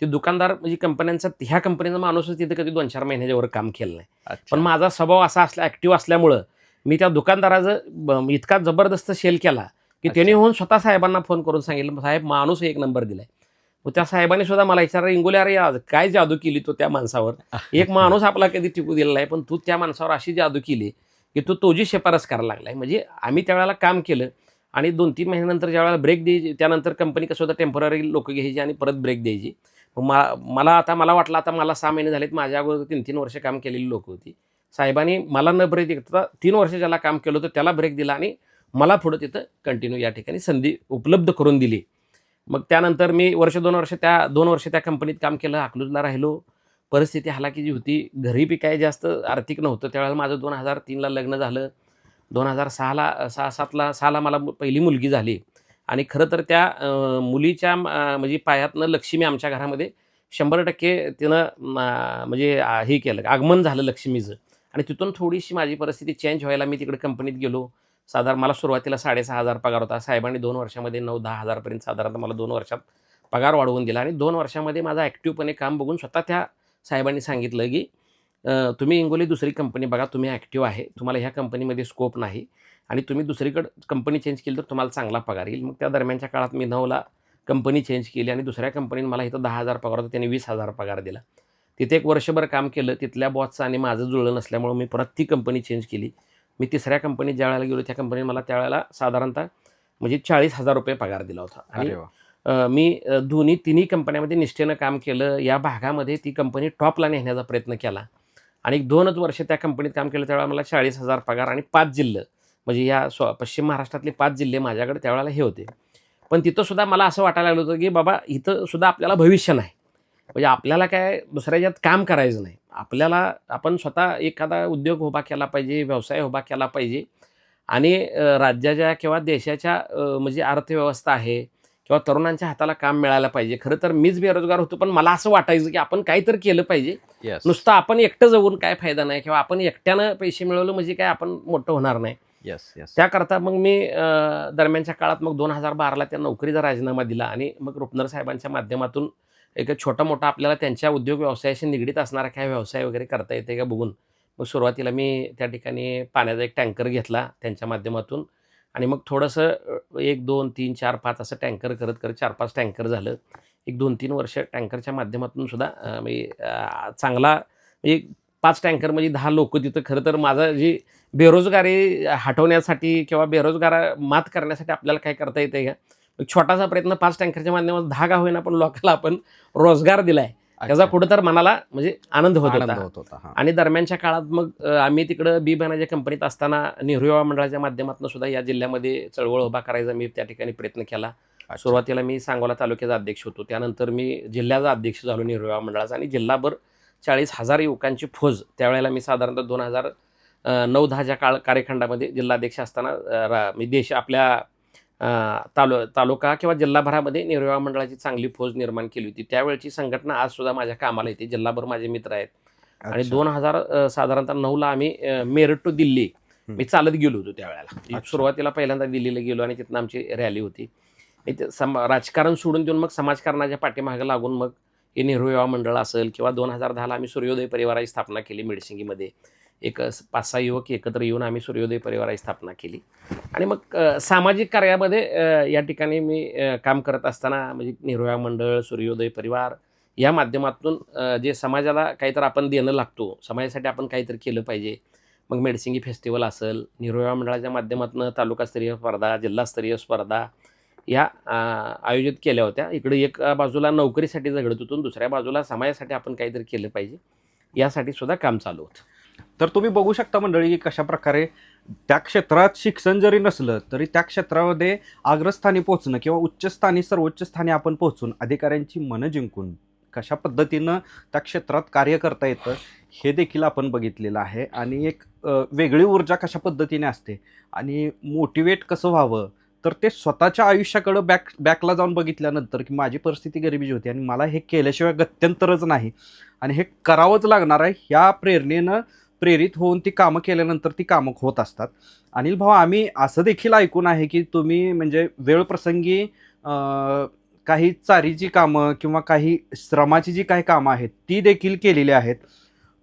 ते दुकानदार म्हणजे ह्या कंपनीचा माणूसच तिथे कधी 2-4 महिन्याच्या वर काम केलं नाही. पण माझा स्वभाव असा ॲक्टिव्ह असल्यामुळं मी त्या दुकानदाराचं इतका जबरदस्त सेल केला की त्यांनी होऊन स्वतः साहेबांना फोन करून सांगितलं, साहेब माणूस एक नंबर दिलाय. मग त्या साहेबांनी सुद्धा मला विचारलं, इंगोले अरे आज काय जादू केली तू त्या माणसावर, एक माणूस आपला कधी टिकू दिलेला आहे पण तू त्या माणसावर अशी जादू केली की तू तुझी शिफारस करायला लागलाय. म्हणजे आम्ही त्यावेळेला काम केलं आणि 2-3 महिन्यानंतर ज्यावेळेला ब्रेक द्यायची, त्यानंतर कंपनी कसं होतं टेम्पररी लोक घ्यायची आणि परत ब्रेक द्यायची. मला वाटलं आता मला 6 महिने झालेत, माझ्या अगोदर 3-3 वर्ष काम केलेली लोक होती. साहेबांनी मला न ब्रेक देता 3 वर्ष ज्याला काम केलं होतं त्याला ब्रेक दिला आणि मला पुढं तिथं कंटिन्यू या ठिकाणी संधी उपलब्ध करून दिली. मग त्यानंतर मी 2 वर्ष त्या कंपनीत काम केलं, अकलूजला राहिलो. परिस्थिती हालाकीची होती, घरी बी काय जास्त आर्थिक नव्हतं. त्यावेळेला माझं 2003ला लग्न झालं, 2006-7ला मला पहिली मुलगी झाली आणि खरं तर त्या मुलीच्या म्हणजे पायातनं लक्ष्मी आमच्या घरामध्ये 100% तिनं म्हणजे हे केलं, आगमन झालं लक्ष्मीचं. आणि तिथून थोडीशी माझी परिस्थिती चेंज व्हायला मी तिकडे कंपनीत गेलो. साधारण मला सुरुवातीला 6,500 पगार होता. साहेबांनी 2 वर्षामध्ये 9-10 हजारपर्यंत साधारणतः मला 2 वर्षात पगार वाढवून दिला आणि 2 वर्षामध्ये माझा ॲक्टिव्हपणे काम बघून स्वतः त्या साहेबांनी सांगितलं की तुम्ही इंगोली दुसरी कंपनी बघा, तुम्ही ॲक्टिव्ह आहे, तुम्हाला ह्या कंपनीमध्ये स्कोप नाही आणि तुम्ही दुसरीकडे कंपनी चेंज केली तर तुम्हाला चांगला पगार येईल. मग त्या दरम्यानच्या काळात मी 9ला कंपनी चेंज केली आणि दुसऱ्या कंपनीने मला इथं 10,000 पगार होता, त्यांनी 20,000 पगार दिला. तिथे एक वर्षभर काम केलं. तिथल्या बॉसचं आणि माझं जुळलं नसल्यामुळं मी परत ती कंपनी चेंज केली. मी तिसऱ्या कंपनीत ज्या वेळेला गेलो त्या कंपनीने मला त्यावेळेला साधारणतः म्हणजे 40,000 रुपये पगार दिला होता. आणि मी तिन्ही कंपन्यांमध्ये निष्ठेनं काम केलं. या भागामध्ये ती कंपनी टॉपला नेण्याचा प्रयत्न केला आणि 2च वर्ष त्या कंपनीत काम केलं. त्यावेळेला मला 40,000 पगार आणि 5 जिल्हे म्हणजे या पश्चिम महाराष्ट्रातले 5 जिल्हे माझ्याकडे त्यावेळेला हे होते. पण तिथं सुद्धा मला असं वाटायला लागलं होतं की बाबा इथं सुद्धा आपल्याला भविष्य नाही. म्हणजे आपल्याला काय दुसऱ्याच्यात काम करायचं नाही, आपण स्वतः एखादा उद्योग उभा केला पाहिजे, व्यवसाय उभा केला पाहिजे आणि राज्याच्या किंवा देशाच्या म्हणजे अर्थव्यवस्था आहे किंवा तरुणांच्या हाताला काम मिळायला पाहिजे. खरं तर मीच बेरोजगार होतो, पण मला असं वाटायचं की आपण काहीतरी केलं पाहिजे. नुसतं आपण एकटं जगून काय फायदा नाही किंवा आपण एकट्यानं पैसे मिळवलं म्हणजे काय आपण मोठं होणार नाही. त्याकरता मग मी दरम्यानच्या काळात मग 2012ला त्या नोकरीचा राजीनामा दिला आणि मग रुपनर साहेबांच्या माध्यमातून एक छोटा मोठा आपल्याला त्यांच्या उद्योग व्यवसायाशी निगडीत असणारा काय व्यवसाय वगैरे करता येते का बघून मग सुरुवातीला मी त्या ठिकाणी पाण्याचा एक टँकर घेतला त्यांच्या माध्यमातून आणि मग थोडंसं 1, 2, 3, 4, 5 असं टँकर करत 4-5 टँकर झालं. एक 2-3 वर्ष टँकरच्या माध्यमातून सुद्धा मी चांगला म्हणजे 5 टँकर म्हणजे 10 लोक तिथं. खरं तर माझं जी बेरोजगारी हटवण्यासाठी किंवा बेरोजगार मात करण्यासाठी आपल्याला काय करता येते का, एक छोटासा प्रयत्न 5 टँकरच्या माध्यमातून 10 का होईना पण लोकांना आपण रोजगार दिलाय, त्याचा कुठं तर मनाला म्हणजे आनंद होत होता. आणि दरम्यानच्या काळात मग आम्ही तिकडं बी बनाच्या कंपनीत असताना नेहरू युवा मंडळाच्या माध्यमातून सुद्धा या जिल्ह्यामध्ये चळवळ उभा करायचा मी त्या ठिकाणी प्रयत्न केला. सुरुवातीला मी सांगोला तालुक्याचा अध्यक्ष होतो, त्यानंतर मी जिल्ह्याचा अध्यक्ष झालो नेहरू युवा मंडळाचा आणि जिल्हाभर 40,000 युवकांची फौज त्यावेळेला मी साधारणतः 2009-10च्या कालखंडामध्ये जिल्हाध्यक्ष असताना मी आपल्या तालुका किंवा जिल्हाभरामध्ये नेहरू युवा मंडळाची चांगली फौज निर्माण केली होती. त्यावेळची संघटना आज सुद्धा माझ्या कामाला येते. जिल्हाभर माझे मित्र आहेत आणि 2000 साधारणतः 9ला आम्ही मेरठ टू दिल्ली मी चालत गेलो होतो. त्यावेळेला सुरुवातीला पहिल्यांदा दिल्लीला गेलो आणि तिथनं आमची रॅली होती. राजकारण सोडून देऊन मग समाजकारणाच्या पाठीमागे लागून मग हे नेहरू युवा मंडळ असेल किंवा 2010ला आम्ही सूर्योदय परिवाराची स्थापना केली. मेडसिंगीमध्ये एक 5-6 युवक एकत्र येऊन आम्ही सूर्योदय परिवाराची स्थापना केली आणि मग सामाजिक कार्यामध्ये या ठिकाणी मी काम करत असताना म्हणजे नेहरू युवा मंडळ, सूर्योदय परिवार या माध्यमातून जे समाजाला काहीतरी आपण देणं लागतो, समाजासाठी आपण काहीतरी केलं पाहिजे. मग मेडसिंगी फेस्टिवल असेल, नेहरू युवा मंडळाच्या माध्यमातून तालुकास्तरीय स्पर्धा, जिल्हास्तरीय स्पर्धा या आयोजित केल्या होत्या. इकडे एक बाजूला नोकरीसाठी झगडत होतो, दुसऱ्या बाजूला समाजासाठी आपण काहीतरी केलं पाहिजे यासाठी सुद्धा काम चालू होतं. तर तुम्ही बघू शकता मंडळी की कशा प्रकारे त्या क्षेत्रात शिक्षण जरी नसलं तरी त्या क्षेत्रामध्ये अग्रस्थानी पोहोचणं किंवा उच्चस्थानी सर्वोच्च स्थानी आपण पोहोचून अधिकाऱ्यांची मनं जिंकून कशा पद्धतीनं त्या क्षेत्रात कार्य करता येतं हे देखील आपण बघितलेलं आहे. आणि एक वेगळी ऊर्जा कशा पद्धतीने असते आणि मोटिवेट कसं व्हावं, तर ते स्वतःच्या आयुष्याकडं बॅकला जाऊन बघितल्यानंतर की माझी परिस्थिती गरिबीची होती आणि मला हे केल्याशिवाय गत्यंतरच नाही आणि हे करावंच लागणार आहे, ह्या प्रेरणेनं प्रेरित होऊन ती कामं केल्यानंतर ती कामं होत असतात. अनिल भाऊ, आम्ही असं देखील ऐकून आहे की तुम्ही म्हणजे वेळप्रसंगी काही चारीची कामं किंवा काही श्रमाची जी काही कामं आहेत ती देखील केलेली आहेत.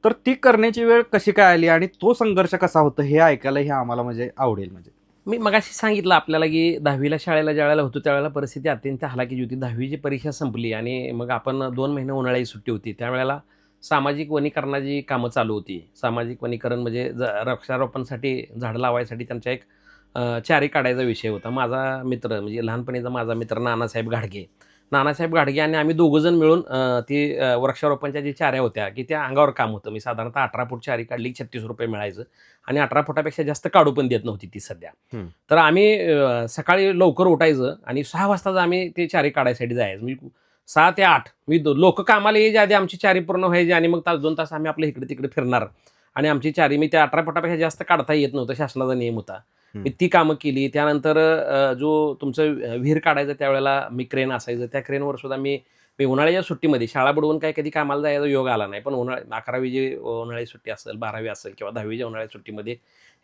तर ती करण्याची वेळ कशी काय आली आणि तो संघर्ष कसा होतो हे ऐकायला हे आम्हाला म्हणजे आवडेल. म्हणजे मी मगाशी सांगितलं आपल्याला की 10वीला शाळेला ज्यावेळेला होतो त्यावेळेला परिस्थिती अत्यंत हलाखीची होती. 10वीची परीक्षा संपली आणि मग आपण 2 महिने उन्हाळ्याची सुट्टी होती. त्यावेळेला सामाजिक वनीकरणाची कामं चालू होती. सामाजिक वनीकरण म्हणजे वृक्षारोपणसाठी, झाडं लावायसाठी त्यांच्या एक चारी काढायचा विषय होता. माझा मित्र म्हणजे लहानपणीचा माझा मित्र नानासाहेब घाडगे. नानासाहेब घाडगे आणि आम्ही दोघंजण मिळून वृक्षारोपणच्या ज्या चाऱ्या होत्या की त्या अंगावर काम होतं. मी साधारणतः 18 फूट चारी काढली की ₹36 मिळायचं आणि 18 फुटापेक्षा जास्त काढू पण देत नव्हती ती सध्या. तर आम्ही सकाळी लवकर उठायचं आणि 6 वाजताच आम्ही ते चारी काढायसाठी जायचं. म्हणजे 6 ते 8 लोकं कामाला यायच्या आधी आमची चारी पूर्ण व्हायची आणि मग तास 2 तास आम्ही आपल्या इकडे-तिकडे फिरणार आणि आमची चारी मी त्या 18 फुटापेक्षा जास्त काढता येत नव्हतं, शासनाचा नियम होता. मी ती कामं केली. त्यानंतर जो तुमचं विहीर काढायचं त्यावेळेला मी क्रेन असायचं. त्या क्रेनवर सुद्धा मी मी उन्हाळ्याच्या सुट्टीमध्ये शाळा बुडवून काही कधी कामाला जायचा योग आला नाही. पण 11वी जी उन्हाळ्याची सुट्टी असेल, 12वी असेल किंवा 10वीच्या उन्हाळ्याच्या सुट्टीमध्ये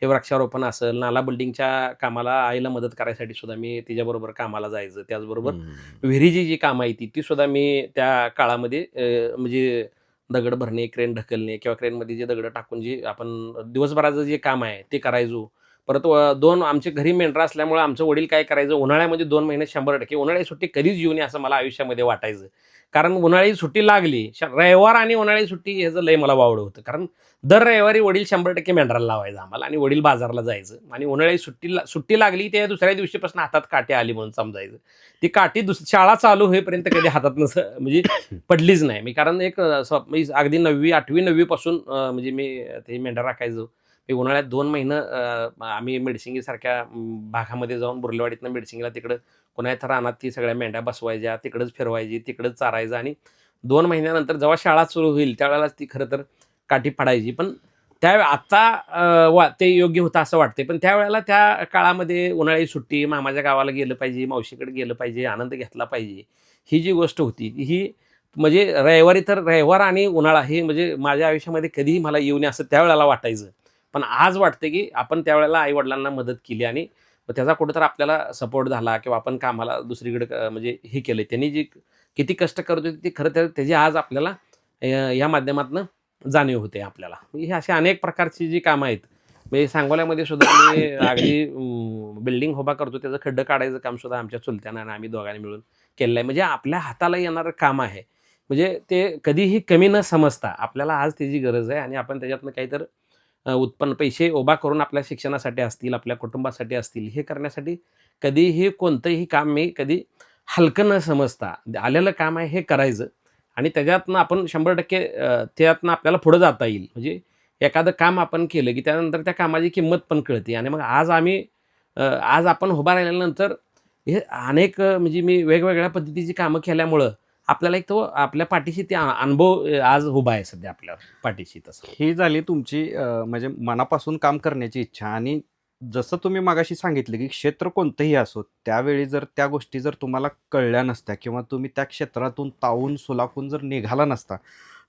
हे वृक्षारोपण असेल, नाला बिल्डिंगच्या कामाला आईला मदत करायसाठी सुद्धा मी तिच्याबरोबर कामाला जायचं. त्याचबरोबर विहिरीची जी कामं आहे ती सुद्धा मी त्या काळामध्ये म्हणजे दगड भरणे, क्रेन ढकलणे किंवा क्रेनमध्ये जे दगडं टाकून जे आपण दिवसभराचं जे काम आहे ते करायचो. परत 2 आमच्या घरी मेंढरं असल्यामुळे आमचं वडील काय करायचं, उन्हाळ्यामध्ये 2 महिने 100% उन्हाळ्याची सुट्टी कधीच येऊ नये असं मला आयुष्यामध्ये वाटायचं. कारण उन्हाळ्याची सुट्टी लागली, रविवार आणि उन्हाळ्याची सुट्टी ह्याचं लय मला वावडं होतं. कारण दर रविवारी वडील 100% मेंढराला लावायचं आम्हाला आणि वडील बाजारला जायचं आणि उन्हाळ्याची सुट्टी लागली त्या दुसऱ्या दिवशीपासून हातात काठी आली म्हणून समजायचं. ती काठी शाळा चालू होईपर्यंत कधी हातात म्हणजे पडलीच नाही. मी कारण मी अगदी 9वी, 8वी, 9वी पासून म्हणजे मी ते मेंढर राखायचो. मी उन्हाळ्यात 2 महिनं आम्ही मेडसिंगीसारख्या भागामध्ये जाऊन बुर्लेवाडीतनं मेडसिंगीला तिकडं कोणाच्या रानात ती सगळ्या मेंढ्या बसवायच्या, तिकडंच फिरवायची, तिकडंच चारायचं आणि 2 महिन्यानंतर जेव्हा शाळा सुरू होईल त्यावेळेलाच ती खरं तर काठी फाडायची. पण आता ते योग्य होतं असं वाटतंय. पण त्यावेळेला त्या काळामध्ये उन्हाळ्याची सुट्टी, मामाच्या गावाला गेलं पाहिजे, मावशीकडे गेलं पाहिजे, आनंद घेतला पाहिजे. ही जी गोष्ट होती ही म्हणजे रविवारी तर रविवार आणि उन्हाळा हे म्हणजे माझ्या आयुष्यामध्ये कधीही मला येऊ नये असं त्यावेळेला वाटायचं. पण आज वाटतं की आपण त्यावेळेला आई-वडिलांना मदत केली आणि त्याचा कुठेतरी आपल्याला सपोर्ट झाला किंवा आपण कामाला दुसरीकडे म्हणजे हे केलं. त्यांनी जी किती कष्ट करत होते ते खरं तर त्याची आज आपल्याला या माध्यमातून जाणीव होते आपल्याला. हे अशी अनेक प्रकारची जी कामं आहेत. म्हणजे सांगोल्यामध्ये सुद्धा मी अगदी बिल्डिंग उभा करतो त्याचं खड्डं काढायचं काम सुद्धा आमच्या चुलत्यानं आणि आम्ही दोघांनी मिळून केलेलं आहे. म्हणजे आपल्या हाताला येणारं काम आहे. म्हणजे ते कधीही कमी न समजता आपल्याला आज त्याची गरज आहे आणि आपण त्याच्यातनं काहीतरी उत्पन्न पैसे उभा करून आपल्या शिक्षणासाठी असतील, आपल्या कुटुंबासाठी असतील, हे करण्यासाठी कधीही कोणतंही काम मी कधी हलकं न समजता आलेलं काम आहे हे करायचं आणि त्याच्यातनं आपण 100% त्यातनं आपल्याला पुढं जाता येईल. म्हणजे एखादं काम आपण केलं की त्यानंतर त्या कामाची किंमत पण कळते आणि मग आज आपण उभा राहिल्यानंतर हे अनेक म्हणजे मी वेगवेगळ्या पद्धतीची कामं केल्यामुळं आपल्याला एक तो आपल्या पाठीशी ते अनुभव आज उभा आहे सध्या आपल्या पाठीशी. तसं ही झाली तुमची म्हणजे मनापासून काम करण्याची इच्छा. आणि जसं तुम्ही मगाशी सांगितलं की क्षेत्र कोणतंही असो, त्यावेळी जर त्या गोष्टी जर तुम्हाला कळल्या नसत्या किंवा तुम्ही त्या क्षेत्रातून तावून सुलाखून जर निघाला नसता,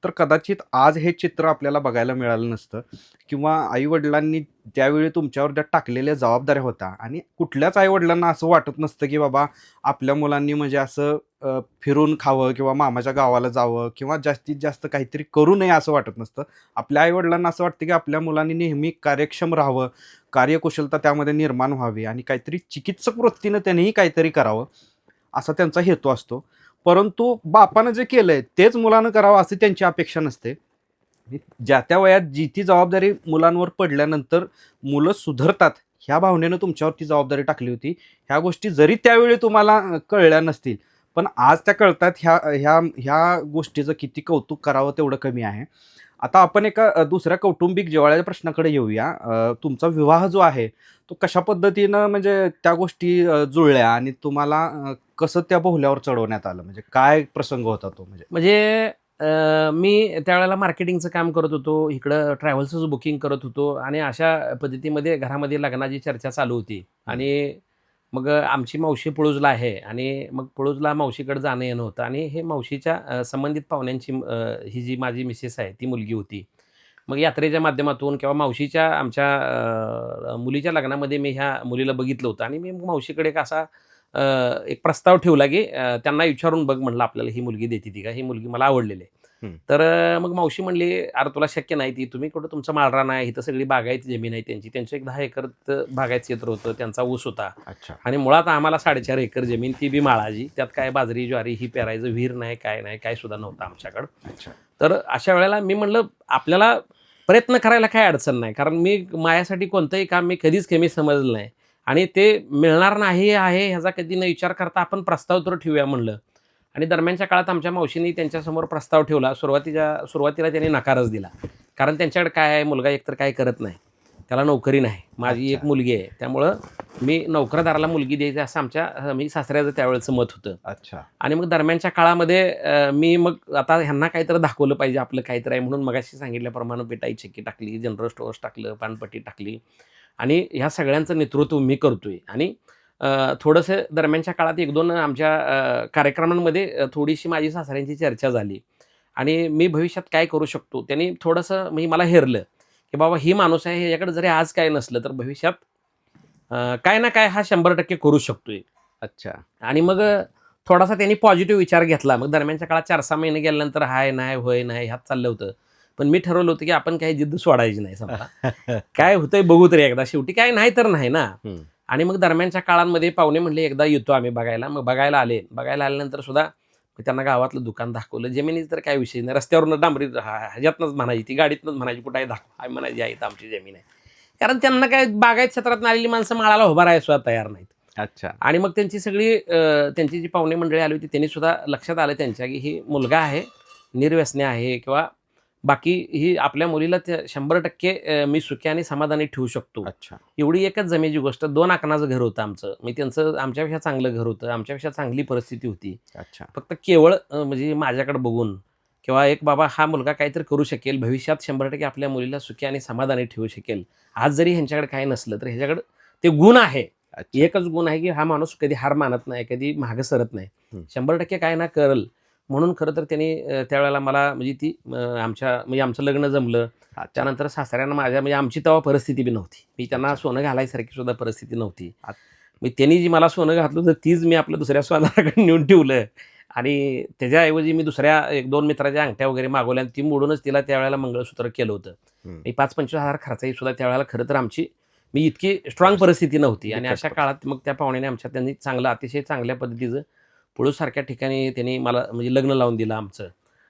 तर कदाचित आज हे चित्र आपल्याला बघायला मिळालं नसतं किंवा आईवडिलांनी त्यावेळी तुमच्यावर ज्या टाकलेल्या जबाबदाऱ्या होत्या आणि कुठल्याच आईवडिलांना असं वाटत नसतं की बाबा आपल्या मुलांनी म्हणजे असं फिरून खावं किंवा मामाच्या गावाला जावं किंवा जास्तीत जास्त काहीतरी करू नये असं वाटत नसतं. आपल्या आईवडिलांना असं वाटतं की आपल्या मुलांनी नेहमी कार्यक्षम राहावं, कार्यकुशलता त्यामध्ये निर्माण व्हावी आणि काहीतरी चिकित्सक वृत्तीनं त्यांनीही काहीतरी करावं असा त्यांचा हेतू असतो. परंतु बापानं जे केलंय तेच मुलानं करावं अशी त्यांची अपेक्षा नसते. ज्या त्या वयात जी ती जबाबदारी मुलांवर पडल्यानंतर मुलं सुधारतात ह्या भावनेनं तुमच्यावर ती जबाबदारी टाकली होती. ह्या गोष्टी जरी त्यावेळी तुम्हाला कळल्या नसतील, पण आज त्या कळतात. ह्या ह्या ह्या गोष्टीचं किती कौतुक करावं तेवढं कमी आहे. आता आपण एका दुसऱ्या कौटुंबिक जिव्हाळ्याच्या प्रश्नाकडे येऊया. तुमचा विवाह जो आहे तो कशा पद्धतीनं म्हणजे त्या गोष्टी जुळल्या आणि तुम्हाला कसं त्या बोहल्यावर चढवण्यात आलं, म्हणजे काय प्रसंग होता तो? म्हणजे म्हणजे मी त्यावेळेला मार्केटिंगचं काम करत होतो, इकडं ट्रॅव्हल्सचं बुकिंग करत होतो आणि अशा पद्धतीमध्ये घरामध्ये लग्नाची चर्चा चालू होती. आणि मग आमची मावशी पळूजला आहे आणि मग पळूजला मावशीकडे जाणं येणं होतं आणि हे मावशीच्या संबंधित पाहुण्यांची ही जी माझी मिसेस आहे ती मुलगी होती. मग यात्रेच्या माध्यमातून किंवा मावशीच्या आमच्या मुलीच्या लग्नामध्ये मी ह्या मुलीला बघितलं होतं आणि मी मावशीकडे एक असा एक प्रस्ताव ठेवला, की त्यांना विचारून बघ म्हणलं आपल्याला ही मुलगी देते ती का? ही मुलगी मला आवडलेली आहे. तर मग मावशी म्हणली, "अरे तुला शक्य नाही ती. तुम्ही कुठं तुमचं माळरान आहे, इथं सगळी बागायती जमीन आहे त्यांची. त्यांचं एक 10 एकर बागायत क्षेत्र होतं, त्यांचा ऊस होता. अच्छा. आणि मुळात आम्हाला 4.5 एकर जमीन ती बी माळाची. त्यात काय बाजरी, ज्वारी ही पेरायचं विहीर नाही, काय नाही, काय सुद्धा नव्हतं आमच्याकडं. अच्छा. तर अशा वेळेला मी म्हणलं, आपल्याला प्रयत्न करायला काय अडचण नाही. कारण मी माझ्यासाठी कोणतंही काम मी कधीच कमी समजलं नाही आणि ते मिळणार नाही आहे ह्याचा कधी न विचार करता आपण प्रस्ताव तर ठेवूया म्हणलं. आणि दरम्यानच्या काळात आमच्या मावशींनी त्यांच्यासमोर प्रस्ताव ठेवला. सुरुवातीला त्यांनी नकारच दिला. कारण त्यांच्याकडे काय आहे, मुलगा एकतर काय करत नाही, त्याला नोकरी नाही, माझी एक मुलगी आहे, त्यामुळं मी नोकरदाराला मुलगी द्यायची असं आमच्या मी सासऱ्याचं त्यावेळेचं मत होतं. अच्छा. आणि मग दरम्यानच्या काळामध्ये मी मग आता ह्यांना काहीतरी दाखवलं पाहिजे आपलं काहीतरी आहे म्हणून मगाशी सांगितल्याप्रमाणे पिठाई चक्की टाकली, जनरल स्टोअर्स टाकलं, पानपट्टी टाकली आणि ह्या सगळ्यांचं नेतृत्व मी करतोय. आणि थोडंसं दरम्यानच्या काळात 1-2 आमच्या कार्यक्रमांमध्ये थोडीशी माझी सासऱ्यांची चर्चा झाली आणि मी भविष्यात काय करू शकतो, त्यांनी थोडंसं म्हणजे मला हेरलं, की बाबा ही माणूस आहे, ह्याच्याकडे जरी आज काय नसलं तर भविष्यात काय ना काय हा 100% करू शकतोय. अच्छा. आणि मग थोडासा त्यांनी पॉझिटिव्ह विचार घेतला. मग दरम्यानच्या काळात 4-6 महिने गेल्यानंतर हाय, नाही, होय, नाही ह्यात चाललं होतं. पण मी ठरवलं होतं, की आपण काही जिद्द सोडायची नाही समजा. काय होतंय बघू तरी एकदा, शेवटी काय नाही तर नाही ना. आणि मग दरम्यानच्या काळांमध्ये पाहुणे म्हणले, एकदा येतो आम्ही बघायला. मग बघायला आले. बघायला आल्यानंतर सुद्धा मी त्यांना गावातलं दुकान दाखवलं. जमिनीचं तर काही विषय नाही. रस्त्यावरून डांबरी ह्याच्यातनंच म्हणायची, ती गाडीतनंच म्हणायची, कुठं आहे दाखवा. आम्ही म्हणायची, आहे इथं आमची जमीन आहे. कारण त्यांना काय बागायत क्षेत्रातून आलेली माणसं माळाला उभा राहायला सुद्धा तयार नाहीत. अच्छा. आणि मग त्यांची सगळी त्यांची जी पाहुणे मंडळी आली होती त्यांनी सुद्धा लक्षात आलं त्यांच्या, की ही मुलगा आहे, निर्व्यसनी आहे किंवा बाकी ही आपल्या मुलीला 100% मी सुखी आणि समाधानी ठेवू शकतो. अच्छा. एवढी एकच जमेची गोष्ट. 2 आकणाचं घर होतं आमचं. म्हणजे त्यांचं आमच्यापेक्षा चांगलं घर होतं, आमच्यापेक्षा चांगली परिस्थिती होती. अच्छा. फक्त केवळ म्हणजे माझ्याकडे बघून किंवा एक बाबा हा मुलगा काहीतरी करू शकेल, भविष्यात 100% आपल्या मुलीला सुखी आणि समाधानी ठेवू शकेल. आज जरी ह्यांच्याकडे काही नसलं तर ह्याच्याकडे ते गुण आहे. अच्छा. एकच गुण आहे, की हा माणूस कधी हार मानत नाही, कधी मागं सरत नाही. 100% काय ना करल. म्हणून खरं तर त्यांनी त्यावेळेला मला म्हणजे ती आमचं लग्न जमलं. त्यानंतर सासऱ्यांना माझ्या म्हणजे आमची तेव्हा परिस्थिती बी नव्हती. मी त्यांना सोनं घालायसारखी सुद्धा परिस्थिती नव्हती. मी त्यांनी जी मला सोनं घातलं तर तीच मी आपल्या दुसऱ्या सोनाराकडे नेऊन ठेवलं आणि त्याच्याऐवजी मी दुसऱ्या 1-2 मित्राच्या अंगठ्या वगैरे मागवल्या आणि ती मोडूनच तिला त्यावेळेला मंगळसूत्र केलं होतं. मी 5-25 हजार खर्चाही सुद्धा त्यावेळेला खरं तर मी इतकी स्ट्रॉंग परिस्थिती नव्हती. आणि अशा काळात मग त्या पाहुण्याने त्यांनी अतिशय चांगल्या पद्धतीचं पळूसारख्या ठिकाणी त्यांनी मला म्हणजे लग्न लावून दिलं आमचं.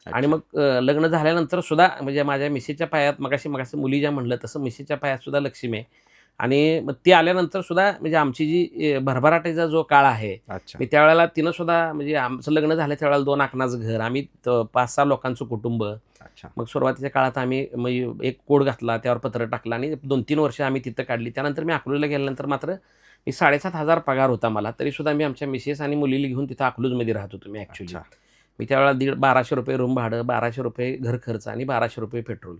आणि मग लग्न झाल्यानंतर सुद्धा म्हणजे माझ्या मिसेसच्या पायात मगाशी मुली ज्या म्हणलं तसं मिसेसच्या पायात सुद्धा लक्ष्मी आहे. आणि मग ती आल्यानंतर सुद्धा म्हणजे आमची जी भरभराटीचा जो काळ आहे, मी त्यावेळेला तिनं सुद्धा म्हणजे आमचं लग्न झालं त्यावेळेला 2 आकणाचं घर, आम्ही 5-6 लोकांचं कुटुंब. मग सुरुवातीच्या काळात आम्ही म्हणजे एक कोड घातला, त्यावर पत्र टाकलं आणि 2-3 वर्ष आम्ही तिथं काढली. त्यानंतर मी अकलूजला गेल्यानंतर मात्र मी 7,500 पगार होता मला. तरीसुद्धा मी आमच्या मिसेस आणि मुलीला घेऊन तिथं अकलूजमध्ये राहत होतो मी ॲक्च्युली. मी त्यावेळेला ₹1,200 रूम भाडं, ₹1,200 घर खर्च आणि ₹1,200 पेट्रोल,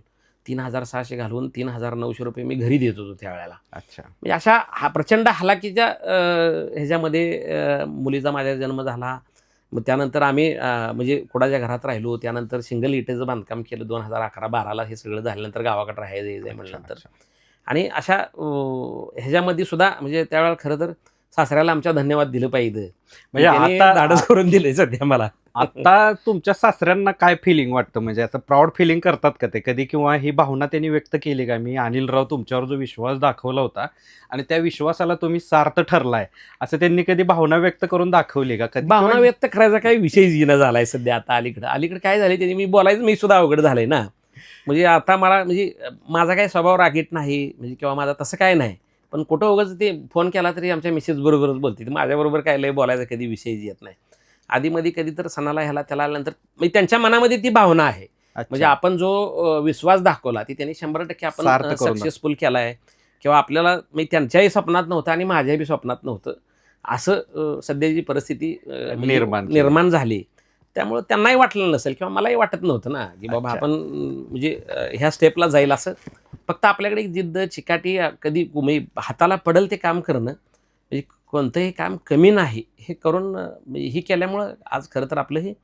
3,600 घालून ₹3,900 मी घरी देत होतो त्यावेळेला. अच्छा. म्हणजे अशा प्रचंड हालाकीच्या ह्याच्यामध्ये मुलीचा माझा जन्म झाला. मग त्यानंतर आम्ही म्हणजे कुडाच्या घरात राहिलो. त्यानंतर सिंगल इटेचं बांधकाम केलं 2011-12ला. हे सगळं झाल्यानंतर गावाकडे राहायचं यायचं म्हटल्यानंतर. आणि अशा ह्याच्यामध्ये सुद्धा म्हणजे त्यावेळेला खरं तर सासऱ्याला आमच्या धन्यवाद दिलं पाहिजे. म्हणजे आता धाडस करून दिले सध्या मला. आता तुमच्या सासऱ्यांना काय फिलिंग वाटतं, म्हणजे असं प्राऊड फिलिंग करतात का ते कधी, किंवा ही भावना त्यांनी व्यक्त केली का, मी अनिलराव तुमच्यावर जो विश्वास दाखवला होता आणि त्या विश्वासाला तुम्ही सार्थ ठरलाय, असं त्यांनी कधी भावना व्यक्त करून दाखवली का? कधी भावना व्यक्त करायचा काही विषयच येणं झालाय सध्या आता. अलीकडे काय झाले त्यांनी मी सुद्धा अवघड झालंय ना. म्हणजे आता मला म्हणजे माझा काही स्वभाव रागीट नाही म्हणजे किंवा माझा तसं काय नाही. पण कुठं उगाच ते फोन केला तरी आमच्या मिसेस बरोबरच बोलते. माझ्याबरोबर काय लय बोलायचा कधी विषयच येत नाही. आधीमध्ये कधी तर सणाला ह्याला त्याला आल्यानंतर म्हणजे त्यांच्या मनामध्ये ती भावना आहे. म्हणजे आपण जो विश्वास दाखवला ती त्यांनी 100% आपण सक्सेसफुल केला आहे किंवा आपल्याला म्हणजे त्यांच्याही स्वप्नात नव्हतं आणि माझ्याही स्वप्नात नव्हतं असं सध्याची परिस्थिती निर्माण झाली. त्यामुळं त्यांनाही वाटलं नसेल किंवा मलाही वाटत नव्हतं ना की बाबा अच्छा. आपण म्हणजे ह्या स्टेपला जाईल असं. फक्त आपल्याकडे एक जिद्द चिकाटी कधी म्हणजे हाताला पडेल ते काम करणं, म्हणजे कोणतंही काम कमी नाही हे करून म्हणजे ही केल्यामुळं आज खरं तर आपलं हे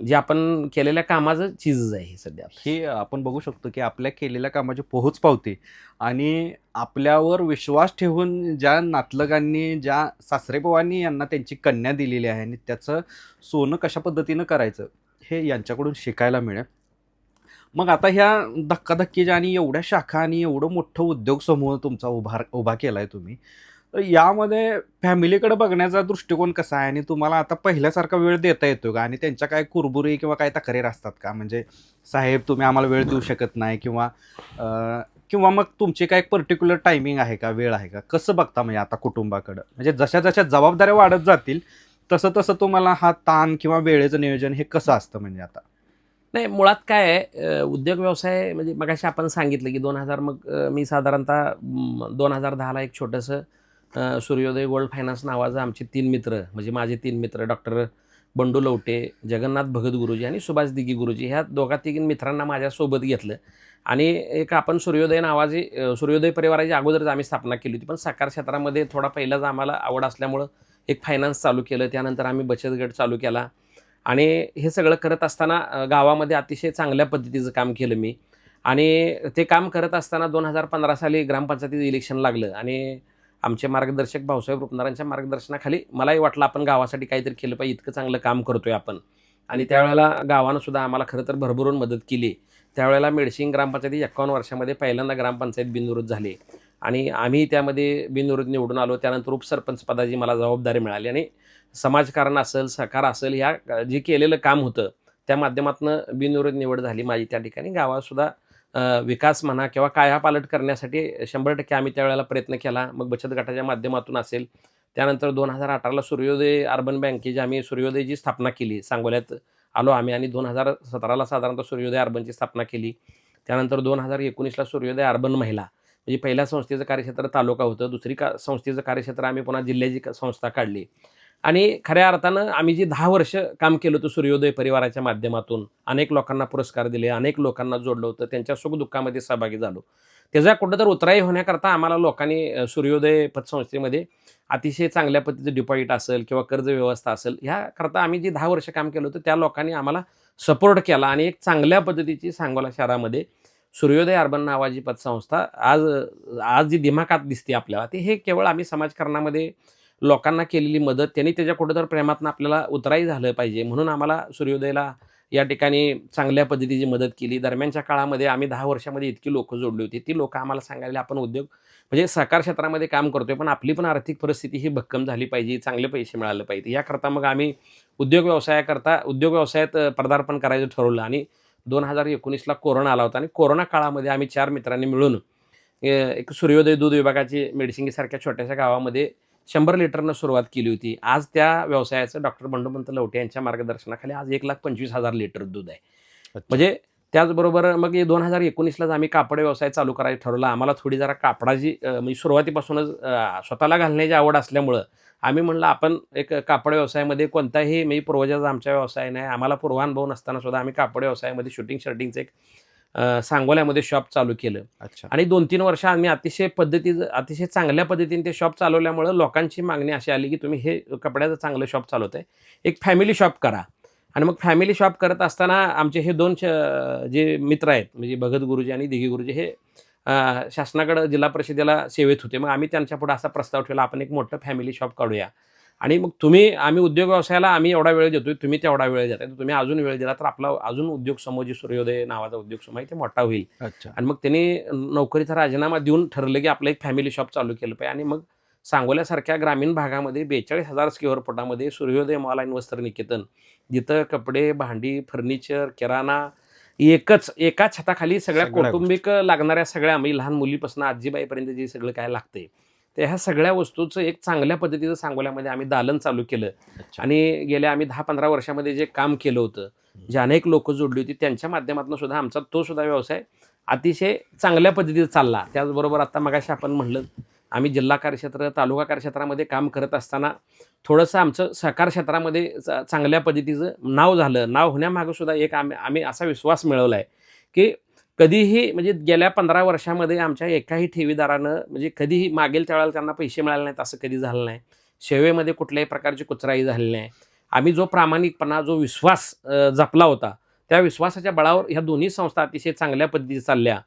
जे आपण केलेल्या कामाचं चीजच आहे हे सध्या. हे आपण बघू शकतो की आपल्या केलेल्या कामाची पोहोच पावते आणि आपल्यावर विश्वास ठेवून ज्या नातलगांनी, ज्या सासरेबुवांनी यांना त्यांची कन्या दिलेली आहे आणि त्याचं सोनं कशा पद्धतीनं करायचं हे यांच्याकडून शिकायला मिळेल. मग आता ह्या धक्काधक्कीच्या आणि एवढ्या शाखा आणि एवढं मोठं उद्योग समूह तुमचा उभा केलाय तुम्ही, तर यामध्ये फॅमिलीकडे बघण्याचा दृष्टिकोन कसा आहे आणि तुम्हाला आता पहिल्यासारखा वेळ देता येतो का? आणि त्यांच्या काय कुरबुरी किंवा काय तक्रारी असतात का? म्हणजे साहेब तुम्ही आम्हाला वेळ देऊ शकत नाही किंवा मग तुमची काय पर्टिक्युलर टायमिंग आहे का, वेळ आहे का? कसं बघता म्हणजे आता कुटुंबाकडं? म्हणजे जशा जशा जबाबदाऱ्या वाढत जातील तसं तसं तुम्हाला हा ताण किंवा वेळेचं नियोजन हे कसं असतं म्हणजे आता? नाही, मुळात काय आहे उद्योग व्यवसाय म्हणजे मगाशी आपण सांगितलं की 2000 मग मी साधारणतः 2010ला एक छोटंसं सूर्योदय गोल्ड फायनान्स नावाचं आमचे 3 मित्र म्हणजे माझे 3 मित्र डॉक्टर बंडू लवटे, जगन्नाथ भगत गुरुजी आणि सुभाष दिघी गुरुजी ह्या दोघा-तिघी मित्रांना माझ्यासोबत घेतलं आणि एक आपण सूर्योदय नावाची सूर्योदय परिवाराची अगोदरच आम्ही स्थापना केली होती. पण साकार क्षेत्रामध्ये थोडा पहिलाच आम्हाला आवड असल्यामुळं एक फायनान्स चालू केलं. त्यानंतर आम्ही बचत गट चालू केला आणि हे सगळं करत असताना गावामध्ये अतिशय चांगल्या पद्धतीचं काम केलं मी आणि ते काम करत असताना 2015 साली ग्रामपंचायतीचं इलेक्शन लागलं आणि आमचे मार्गदर्शक भाऊसाहेब रुपनारांच्या मार्गदर्शनाखाली मलाही वाटलं आपण गावासाठी काहीतरी केलं पाहिजे, इतकं चांगलं काम करतोय आपण. आणि त्यावेळेला गावानं सुद्धा आम्हाला खरं तर भरभरून मदत केली. त्यावेळेला मेडशिंग ग्रामपंचायती 51 वर्षामध्ये पहिल्यांदा ग्रामपंचायत बिनविरोध झाली आणि आम्ही त्यामध्ये बिनविरोध निवडून आलो. त्यानंतर उपसरपंच पदाची मला जबाबदारी मिळाली आणि समाजकारण असेल, सहकार असेल, ह्या जे केलेलं काम होतं त्या माध्यमातून बिनविरोध निवड झाली माझी त्या ठिकाणी. गावातसुद्धा विकास म्हणा किंवा कायापालट करण्यासाठी 100% आम्ही त्यावेळेला प्रयत्न केला. मग बचत गटाच्या माध्यमातून असेल, त्यानंतर 2018ला सूर्योदय अर्बन बँकेची आम्ही सूर्योदयची स्थापना केली. सांगोल्यात आलो आम्ही आणि 2017ला साधारणतः सूर्योदय अर्बनची स्थापना केली. त्यानंतर 2019ला सूर्योदय अर्बन महिला म्हणजे पहिल्या संस्थेचं कार्यक्षेत्र तालुका होतं. दुसरी संस्थेचं कार्यक्षेत्र आम्ही पुन्हा जिल्ह्याची संस्था काढली. आणि खऱ्या अर्थानं आम्ही जी 10 वर्ष काम केलं होतं सूर्योदय परिवाराच्या माध्यमातून, अनेक लोकांना पुरस्कार दिले, अनेक लोकांना जोडलं होतं, त्यांच्या सुखदुःखामध्ये सहभागी झालो. त्याचा कुठेतरी उतराई होण्याकरता आम्हाला लोकांनी सूर्योदय पतसंस्थेमध्ये अतिशय चांगल्या पद्धतीचं डिपॉझिट असेल किंवा कर्ज व्यवस्था असेल, ह्याकरता आम्ही जी 10 वर्ष काम केलं होतं त्या लोकांनी आम्हाला सपोर्ट केला आणि एक चांगल्या पद्धतीची सांगोला शहरामध्ये सूर्योदय अर्बन नावाची पतसंस्था आज आज जी दिमाखात दिसते आपल्याला, ती हे केवळ आम्ही समाजकारणामध्ये लोकांना केलेली मदत त्यांनी त्याच्या कुठेतरी प्रेमातनं आपल्याला उतराई झालं पाहिजे म्हणून आम्हाला सूर्योदयला या ठिकाणी चांगल्या पद्धतीची मदत केली. दरम्यानच्या काळामध्ये आम्ही 10 वर्षामध्ये इतकी लोकं जोडली होती. ती लोकं आम्हाला सांगायला आपण उद्योग म्हणजे सहकार क्षेत्रामध्ये काम करतोय, पण आपली पण आर्थिक परिस्थिती ही भक्कम झाली पाहिजे, चांगले पैसे मिळाले पाहिजे. याकरता मग आम्ही उद्योग व्यवसायात पदार्पण करायचं ठरवलं आणि 2019ला कोरोना आला होता आणि कोरोना काळामध्ये आम्ही 4 मित्रांनी मिळून एक सूर्योदय दूध विभागाची मेडशिंगीसारख्या छोट्याशा गावामध्ये 100 लिटरनं सुरुवात केली होती. आज त्या व्यवसायाचं डॉक्टर बंडोपंत लवटे यांच्या मार्गदर्शनाखाली आज 1,25,000 लिटर दूध आहे. म्हणजे त्याचबरोबर मग 2019लाच आम्ही कापड व्यवसाय चालू करायचं ठरवलं. आम्हाला थोडी जरा कापडाची म्हणजे सुरुवातीपासूनच स्वतःला घालण्याची आवड असल्यामुळं आम्ही म्हणलं आपण एक कापड व्यवसायामध्ये कोणताही म्हणजे पूर्वजाचा आमचा व्यवसाय नाही. आम्हाला पूर्वानुभव नसताना सुद्धा आम्ही कापड व्यवसायामध्ये शूटिंग शर्टिंगचं एक सांगोल्यामध्ये शॉप चालू केलं. अच्छा. आणि 2-3 वर्ष आम्ही अतिशय चांगल्या पद्धतीने ते शॉप चालवल्यामुळं लोकांची मागणी अशी आली की तुम्ही हे कपड्याचं चांगलं शॉप चालवताय, एक फॅमिली शॉप करा. आणि मग फॅमिली शॉप करत असताना आमचे हे 2 जे मित्र आहेत म्हणजे भगत गुरुजी आणि दिघी गुरुजी हे शासनाकडं जिल्हा परिषदेला सेवेत होते. मग आम्ही त्यांच्यापुढे असा प्रस्ताव ठेवला आपण एक मोठं फॅमिली शॉप काढूया आणि मग आम्ही उद्योग व्यवसायाला आम्ही एवढा वेळ देतोय, तुम्ही तेवढा वेळ देताय, तुम्ही अजून वेळ दिला तर आपला अजून उद्योग समूह जे सूर्योदय नावाचा उद्योग समूह आहे ते मोठा होईल. अच्छा. आणि मग त्यांनी नोकरीचा राजीनामा देऊन ठरलं की आपलं एक फॅमिली शॉप चालू केलं पाहिजे आणि मग सांगोल्यासारख्या ग्रामीण भागामध्ये 42,000 स्क्वेअर फुटामध्ये सूर्योदय मॉल आणि वस्त्र निकेतन, जिथं कपडे, भांडी, फर्निचर, किराणा एका छताखाली सगळ्या सगळ्या कौटुंबिक लागणाऱ्या सगळ्या म्हणजे लहान मुलीपासून आजीबाईपर्यंत जे सगळं काय लागतंय तर ह्या सगळ्या वस्तूचं एक चांगल्या पद्धतीचं सांगोल्यामध्ये आम्ही दालन चालू केलं. अच्छा. आणि गेल्या आम्ही 10-15 वर्षामध्ये जे काम केलं होतं, जे अनेक लोकं जोडली होती त्यांच्या माध्यमातून सुद्धा आमचा तो सुद्धा व्यवसाय अतिशय चांगल्या पद्धतीचा चालला. त्याचबरोबर आता मगाशी आपण म्हणलं आम्ही जिल्हा कार्यक्षेत्र तालुका कार्यक्षेत्रामध्ये काम करत असताना थोडंसं आमचं सहकार क्षेत्रामध्ये चांगल्या पद्धतीचं नाव झालं. नाव होण्यामागं सुद्धा एक आम्ही असा विश्वास मिळवला आहे की कधीही म्हणजे गेल्या 15 वर्षामध्ये आमच्या एकाही ठेवीदारानं म्हणजे कधीही मागेल त्यावेळेला त्यांना पैसे मिळाले नाहीत असं कधी झालं नाही. सेवेमध्ये कुठल्याही प्रकारची कुचराई झालेली नाही. आम्ही जो प्रामाणिकपणा जो विश्वास जपला होता त्या विश्वासाच्या बळावर ह्या दोन्ही संस्था अतिशय चांगल्या पद्धतीने चालल्या.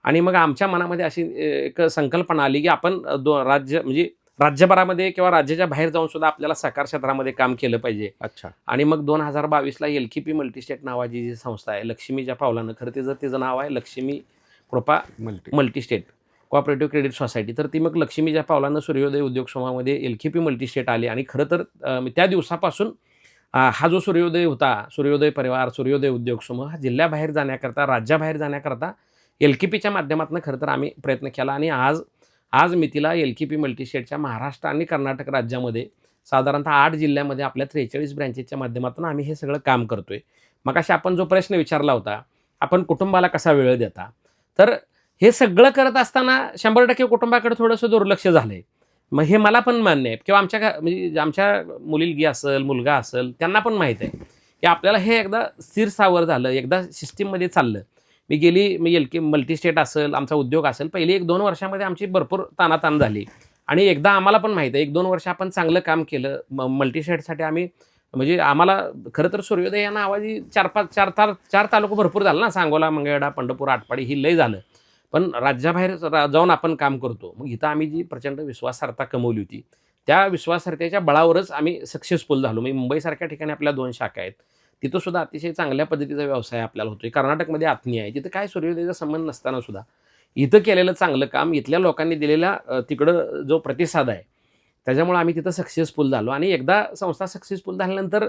आणि मग आमच्या मनामध्ये अशी एक संकल्पना आली की आपण राज्य म्हणजे राज्यभरामध्ये किंवा राज्याच्या बाहेर जाऊन सुद्धा आपल्याला सहकार क्षेत्रामध्ये काम केलं पाहिजे. अच्छा. आणि मग 2022ला LKP मल्टीस्टेट नावाची जी संस्था आहे, लक्ष्मीच्या पावलानं, खरं तिचं नाव आहे लक्ष्मी कृपा मल्टीस्टेट कोऑपरेटिव्ह क्रेडिट सोसायटी. तर ती मग लक्ष्मीच्या पावलानं सूर्योदय उद्योग समूहामध्ये LKP मल्टीस्टेट आली. आणि खरं तर त्या दिवसापासून हा जो सूर्योदय होता, सूर्योदय परिवार, सूर्योदय उद्योग समूह हा जिल्ह्याबाहेर जाण्याकरता, राज्याबाहेर जाण्याकरता LKPच्या माध्यमातून खरं तर आम्ही प्रयत्न केला. आणि आज मितीला LKP मल्टीस्टेटच्या महाराष्ट्र आणि कर्नाटक राज्यामध्ये साधारणतः 8 जिल्ह्यामध्ये आपल्या 43 ब्रँचेसच्या माध्यमातून आम्ही हे सगळं काम करतोय. मग अशा आपण जो प्रश्न विचारला होता, आपण कुटुंबाला कसा वेळ देता, तर हे सगळं करत असताना 100% कुटुंबाकडे थोडंसं दुर्लक्ष झालंय. मग हे मला पण मान्य आहे किंवा म्हणजे आमच्या मुलगी असेल, मुलगा असेल, त्यांना पण माहीत आहे की आपल्याला हे एकदा स्थिर स्थावर झालं, एकदा सिस्टीममध्ये चाललं. मी LKP मल्टीस्टेट असेल, आमचा उद्योग असेल, पहिली 1-2 वर्षामध्ये आमची भरपूर ताणाताण झाली. आणि एकदा आम्हाला पण माहीत आहे 1-2 वर्ष आपण चांगलं काम केलं. मल्टीस्टेटसाठी आम्ही म्हणजे आम्हाला खरं तर सूर्योदय या नावाची 4 तालुका भरपूर झालं ना, सांगोला, मंगळवेढा, पंढरपूर, आटपाडी ही लय झालं. पण राज्याबाहेर जाऊन आपण काम करतो. मग इथं आम्ही जी प्रचंड विश्वासार्हता कमवली होती, त्या विश्वासार्हतेच्या बळावरच आम्ही सक्सेसफुल झालो. म्हणजे मुंबईसारख्या ठिकाणी आपल्या 2 शाखा आहेत. तिथं सुद्धा अतिशय चांगल्या पद्धतीचा व्यवसाय आपल्याला होतोय. कर्नाटकमध्ये आत्नी आहे, तिथं काय सूर्योदयाचा संबंध नसताना सुद्धा इथं केलेलं चांगलं काम, इथल्या लोकांनी दिलेला तिकडं जो प्रतिसाद आहे, त्याच्यामुळे आम्ही तिथं सक्सेसफुल झालो. आणि एकदा संस्था सक्सेसफुल झाल्यानंतर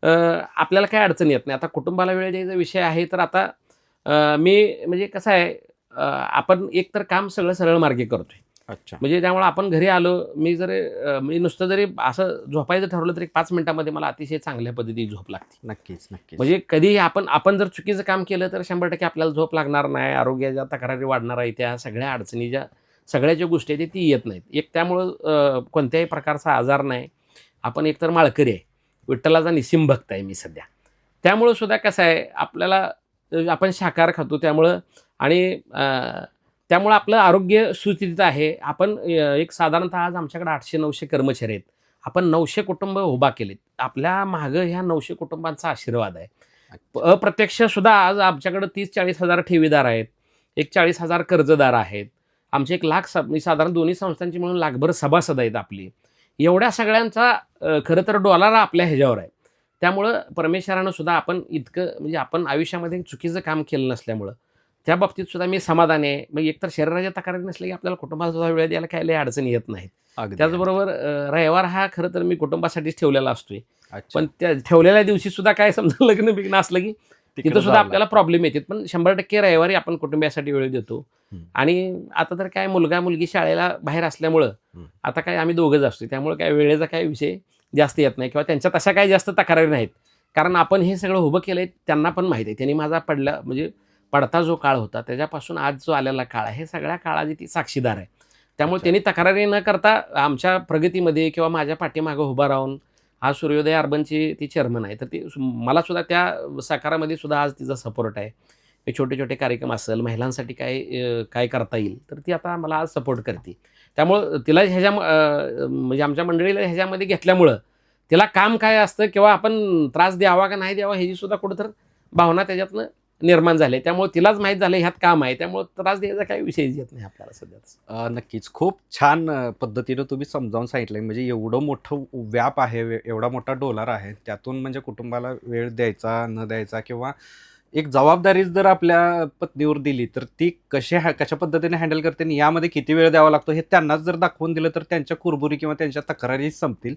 आपल्याला काय अडचण येत नाही. आता कुटुंबाला वेळ द्यायचा विषय आहे, तर आता मी म्हणजे कसं आहे, आपण एकतर काम सगळं सरळ मार्गी करतोय. अच्छा. म्हणजे त्यामुळे आपण घरी आलो, मी नुसतं जरी असं झोपायचं ठरवलं तरी 5 मिनिटामध्ये मला अतिशय चांगल्या पद्धतीने झोप लागते. नक्कीच. म्हणजे कधीही आपण जर चुकीचं काम केलं तर 100% आपल्याला झोप लागणार नाही. आरोग्याच्या तक्रारी वाढणार आहे, त्या सगळ्या अडचणीच्या सगळ्या ज्या गोष्टी आहेत ती येत नाहीत. एक त्यामुळं कोणत्याही प्रकारचा आजार नाही. आपण एकतर माळकरी आहे, विठ्ठलाचा निस्सिम भक्त आहे मी सध्या. त्यामुळं सुद्धा कसं आहे, आपल्याला आपण शाकाहार खातो त्यामुळं. आणि त्यामुळं आपलं आरोग्य सुस्थितीत आहे. आपण एक साधारणतः आज आमच्याकडे 800-900 कर्मचारी आहेत. आपण 900 कुटुंब उभा केलेत. आपल्या मागं ह्या 900 कुटुंबांचा आशीर्वाद आहे. अप्रत्यक्ष सुद्धा आज आमच्याकडे 30-40 हजार ठेवीदार आहेत, एक 40,000 कर्जदार आहेत. आमचे 1 लाख साधारण दोन्ही संस्थांची मिळून लाखभर सभासद आहेत आपली. एवढ्या सगळ्यांचा खरं तर डोलारा आपल्या ह्याच्यावर आहे. त्यामुळं परमेश्वरानं सुद्धा आपण इतकं म्हणजे आपण आयुष्यामध्ये चुकीचं काम केलं नसल्यामुळं त्या बाबतीत सुद्धा मी समाधानी आहे. मग एकतर शरीराच्या तक्रारी नसल्या की आपल्याला कुटुंबाला सुद्धा वेळ द्यायला काही लई अडचणी येत नाहीत. त्याचबरोबर रविवार हा खरं तर मी कुटुंबासाठीच ठेवलेला असतोय. पण त्या ठेवलेल्या दिवशी सुद्धा काय समजा लग्न बिग्न असलं की तिथं सुद्धा आपल्याला प्रॉब्लेम येतात. पण 100% रविवारी आपण कुटुंबासाठी वेळ देतो. आणि आता तर काय मुलगा मुलगी शाळेला बाहेर असल्यामुळं आता काय आम्ही दोघंच असतो. त्यामुळे काय वेळेचा काय विषय जास्त येत नाही किंवा त्यांच्या तशा काही जास्त तक्रारी नाहीत. कारण आपण हे सगळं उभं केलंय, त्यांना पण माहिती आहे. त्यांनी माझा पडता जो काळ होता त्याच्यापासून आज जो आलेला काळ आहे, हे सगळ्या काळाची ती साक्षीदार आहे. त्यामुळे त्यांनी तक्रारी न करता आमच्या प्रगतीमध्ये किंवा माझ्या पाठीमागं उभा राहून आज सूर्योदय अर्बनची ती चेअरमन आहे. तर ती मला सुद्धा त्या साकारामध्ये सुद्धा आज तिचा सपोर्ट आहे. छोटे छोटे कार्यक्रम असेल, महिलांसाठी काय करता येईल, तर ती आता मला आज सपोर्ट करते. त्यामुळं तिला म्हणजे आमच्या मंडळीला ह्याच्यामध्ये घेतल्यामुळं तिला काम काय असतं किंवा आपण त्रास द्यावा का नाही द्यावा ह्याची सुद्धा कुठंतर भावना त्याच्यातनं निर्माण झाले. त्यामुळे तिलाच माहीत झालं ह्यात काम आहे. त्यामुळे त्रास द्यायचा काही विषयच येत नाही आपल्याला सध्या. नक्कीच. खूप छान पद्धतीनं तुम्ही समजावून सांगितलं. म्हणजे एवढं मोठं व्याप आहे, एवढा मोठा डोलार आहे, त्यातून म्हणजे कुटुंबाला वेळ द्यायचा न द्यायचा किंवा एक जबाबदारी जर आपल्या पत्नीवर दिली तर ती कशा पद्धतीने हँडल करते आणि यामध्ये किती वेळ द्यावा लागतो हे त्यांनाच जर दाखवून दिलं तर त्यांच्या कुरबुरी किंवा त्यांच्या तक्रारी संपतील.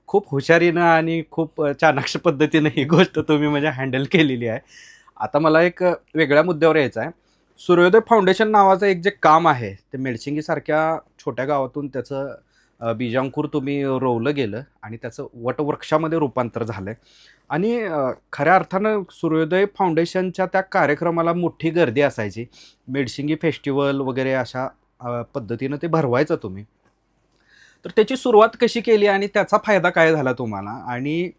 खूप हुशारीनं आणि खूप चाणाक्ष पद्धतीनं ही गोष्ट तुम्ही म्हणजे हँडल केलेली आहे. आता मला एक वेगळ्या मुद्द्यावर यायचं आहे. सूर्योदय फाउंडेशन नावाचं एक जे काम आहे ते मेडशिंगीसारख्या छोट्या गावातून त्याचं बीजांकुर तुम्ही रोवलं गेलं आणि त्याचं वटवृक्षामध्ये रूपांतर झालं आहे. आणि खऱ्या अर्थानं सूर्योदय फाउंडेशनच्या त्या कार्यक्रमाला मोठी गर्दी असायची. मेडशिंगी फेस्टिवल वगैरे अशा पद्धतीनं ते भरवायचं तुम्ही. तर त्याची सुरुवात कशी केली आणि त्याचा फायदा काय झाला तुम्हाला आणि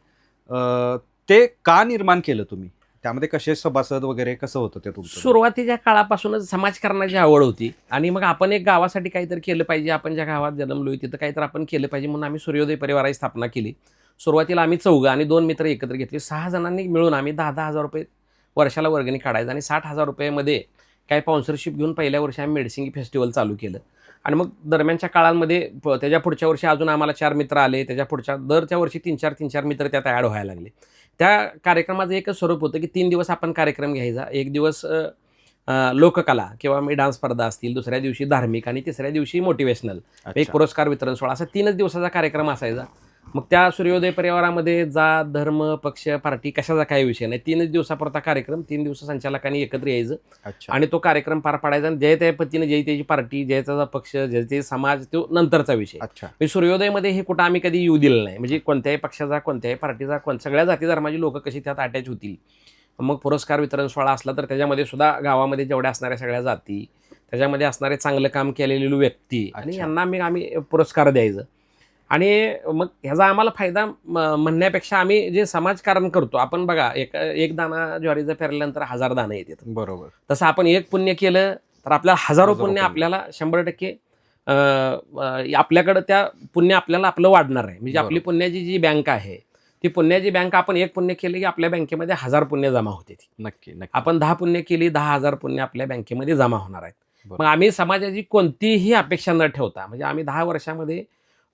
ते का निर्माण केलं तुम्ही? त्यामध्ये कसे सभासद वगैरे कसं होतं ते तुमचं? सुरुवातीच्या काळापासूनच समाजकारणाची आवड होती आणि मग आपण एक गावासाठी काहीतरी केलं पाहिजे. आपण ज्या गावात जन्मलोय तिथं काहीतरी आपण केलं पाहिजे म्हणून आम्ही सूर्योदय परिवाराची स्थापना केली. सुरुवातीला आम्ही 4 आणि 2 मित्र एकत्र घेतले. 6 जणांनी मिळून आम्ही 10,000 रुपये वर्षाला वर्गणी काढायचं आणि 60,000 रुपयामध्ये काय स्पॉन्सरशिप घेऊन पहिल्या वर्षी आम्ही मेडसिंगी फेस्टिवल चालू केलं. आणि मग दरम्यानच्या काळामध्ये त्याच्या पुढच्या वर्षी अजून आम्हाला 4 मित्र आले. त्याच्या पुढच्या दरच्या वर्षी 3-4 मित्र त्यात ॲड व्हायला लागले. त्या कार्यक्रमाचं एकच स्वरूप होतं की 3 दिवस आपण कार्यक्रम घ्यायचा. एक दिवस लोककला किंवा डान्स स्पर्धा असतील, दुसऱ्या दिवशी धार्मिक आणि तिसऱ्या दिवशी मोटिवेशनल एक पुरस्कार वितरण सोहळा, असा 3च दिवसाचा कार्यक्रम असायचा. मग त्या सूर्योदय परिवारामध्ये जात, धर्म, पक्ष, पार्टी कशाचा काही विषय नाही. 3च दिवसापुरता कार्यक्रम, 3 दिवस संचालकांनी एकत्र यायचं आणि तो कार्यक्रम पार पाडायचा. आणि जय त्या पद्धतीने जय त्याची पार्टी, जय त्याचा पक्ष, जय ते समाज, तो नंतरचा विषय. म्हणजे सूर्योदयमध्ये हे कुठं आम्ही कधी येऊ दिलं नाही. म्हणजे कोणत्याही पक्षाचा, कोणत्याही पार्टीचा, सगळ्या जाती धर्माची लोक कशी त्यात अटॅच होतील. मग पुरस्कार वितरण सोहळा असला तर त्याच्यामध्ये सुद्धा गावामध्ये जेवढ्या असणाऱ्या सगळ्या जाती, त्याच्यामध्ये असणारे चांगलं काम केलेली व्यक्ती आणि यांना आम्ही पुरस्कार द्यायचं. आणि मग ह्याचा आम्हाला फायदा म्हणण्यापेक्षा आम्ही जे समाजकारण करतो, आपण बघा एक दाणा ज्वारीचा पेरल्यानंतर 1000 दाणं येतात. बरोबर. तसं आपण एक पुण्य केलं तर आपल्याला हजारो पुण्य आपल्याला 100% आपल्याकडं त्या पुण्य आपल्याला आपलं वाढणार आहे. म्हणजे आपली पुण्याची जी बँक आहे ती पुण्याची बँक, आपण एक पुण्य केले की आपल्या बँकेमध्ये 1000 पुण्य जमा होते. नक्की. आपण 10 पुण्य केली, 10,000 पुण्य आपल्या बँकेमध्ये जमा होणार आहेत. मग आम्ही समाजाची कोणतीही अपेक्षा न ठेवता, म्हणजे आम्ही 10 वर्षामध्ये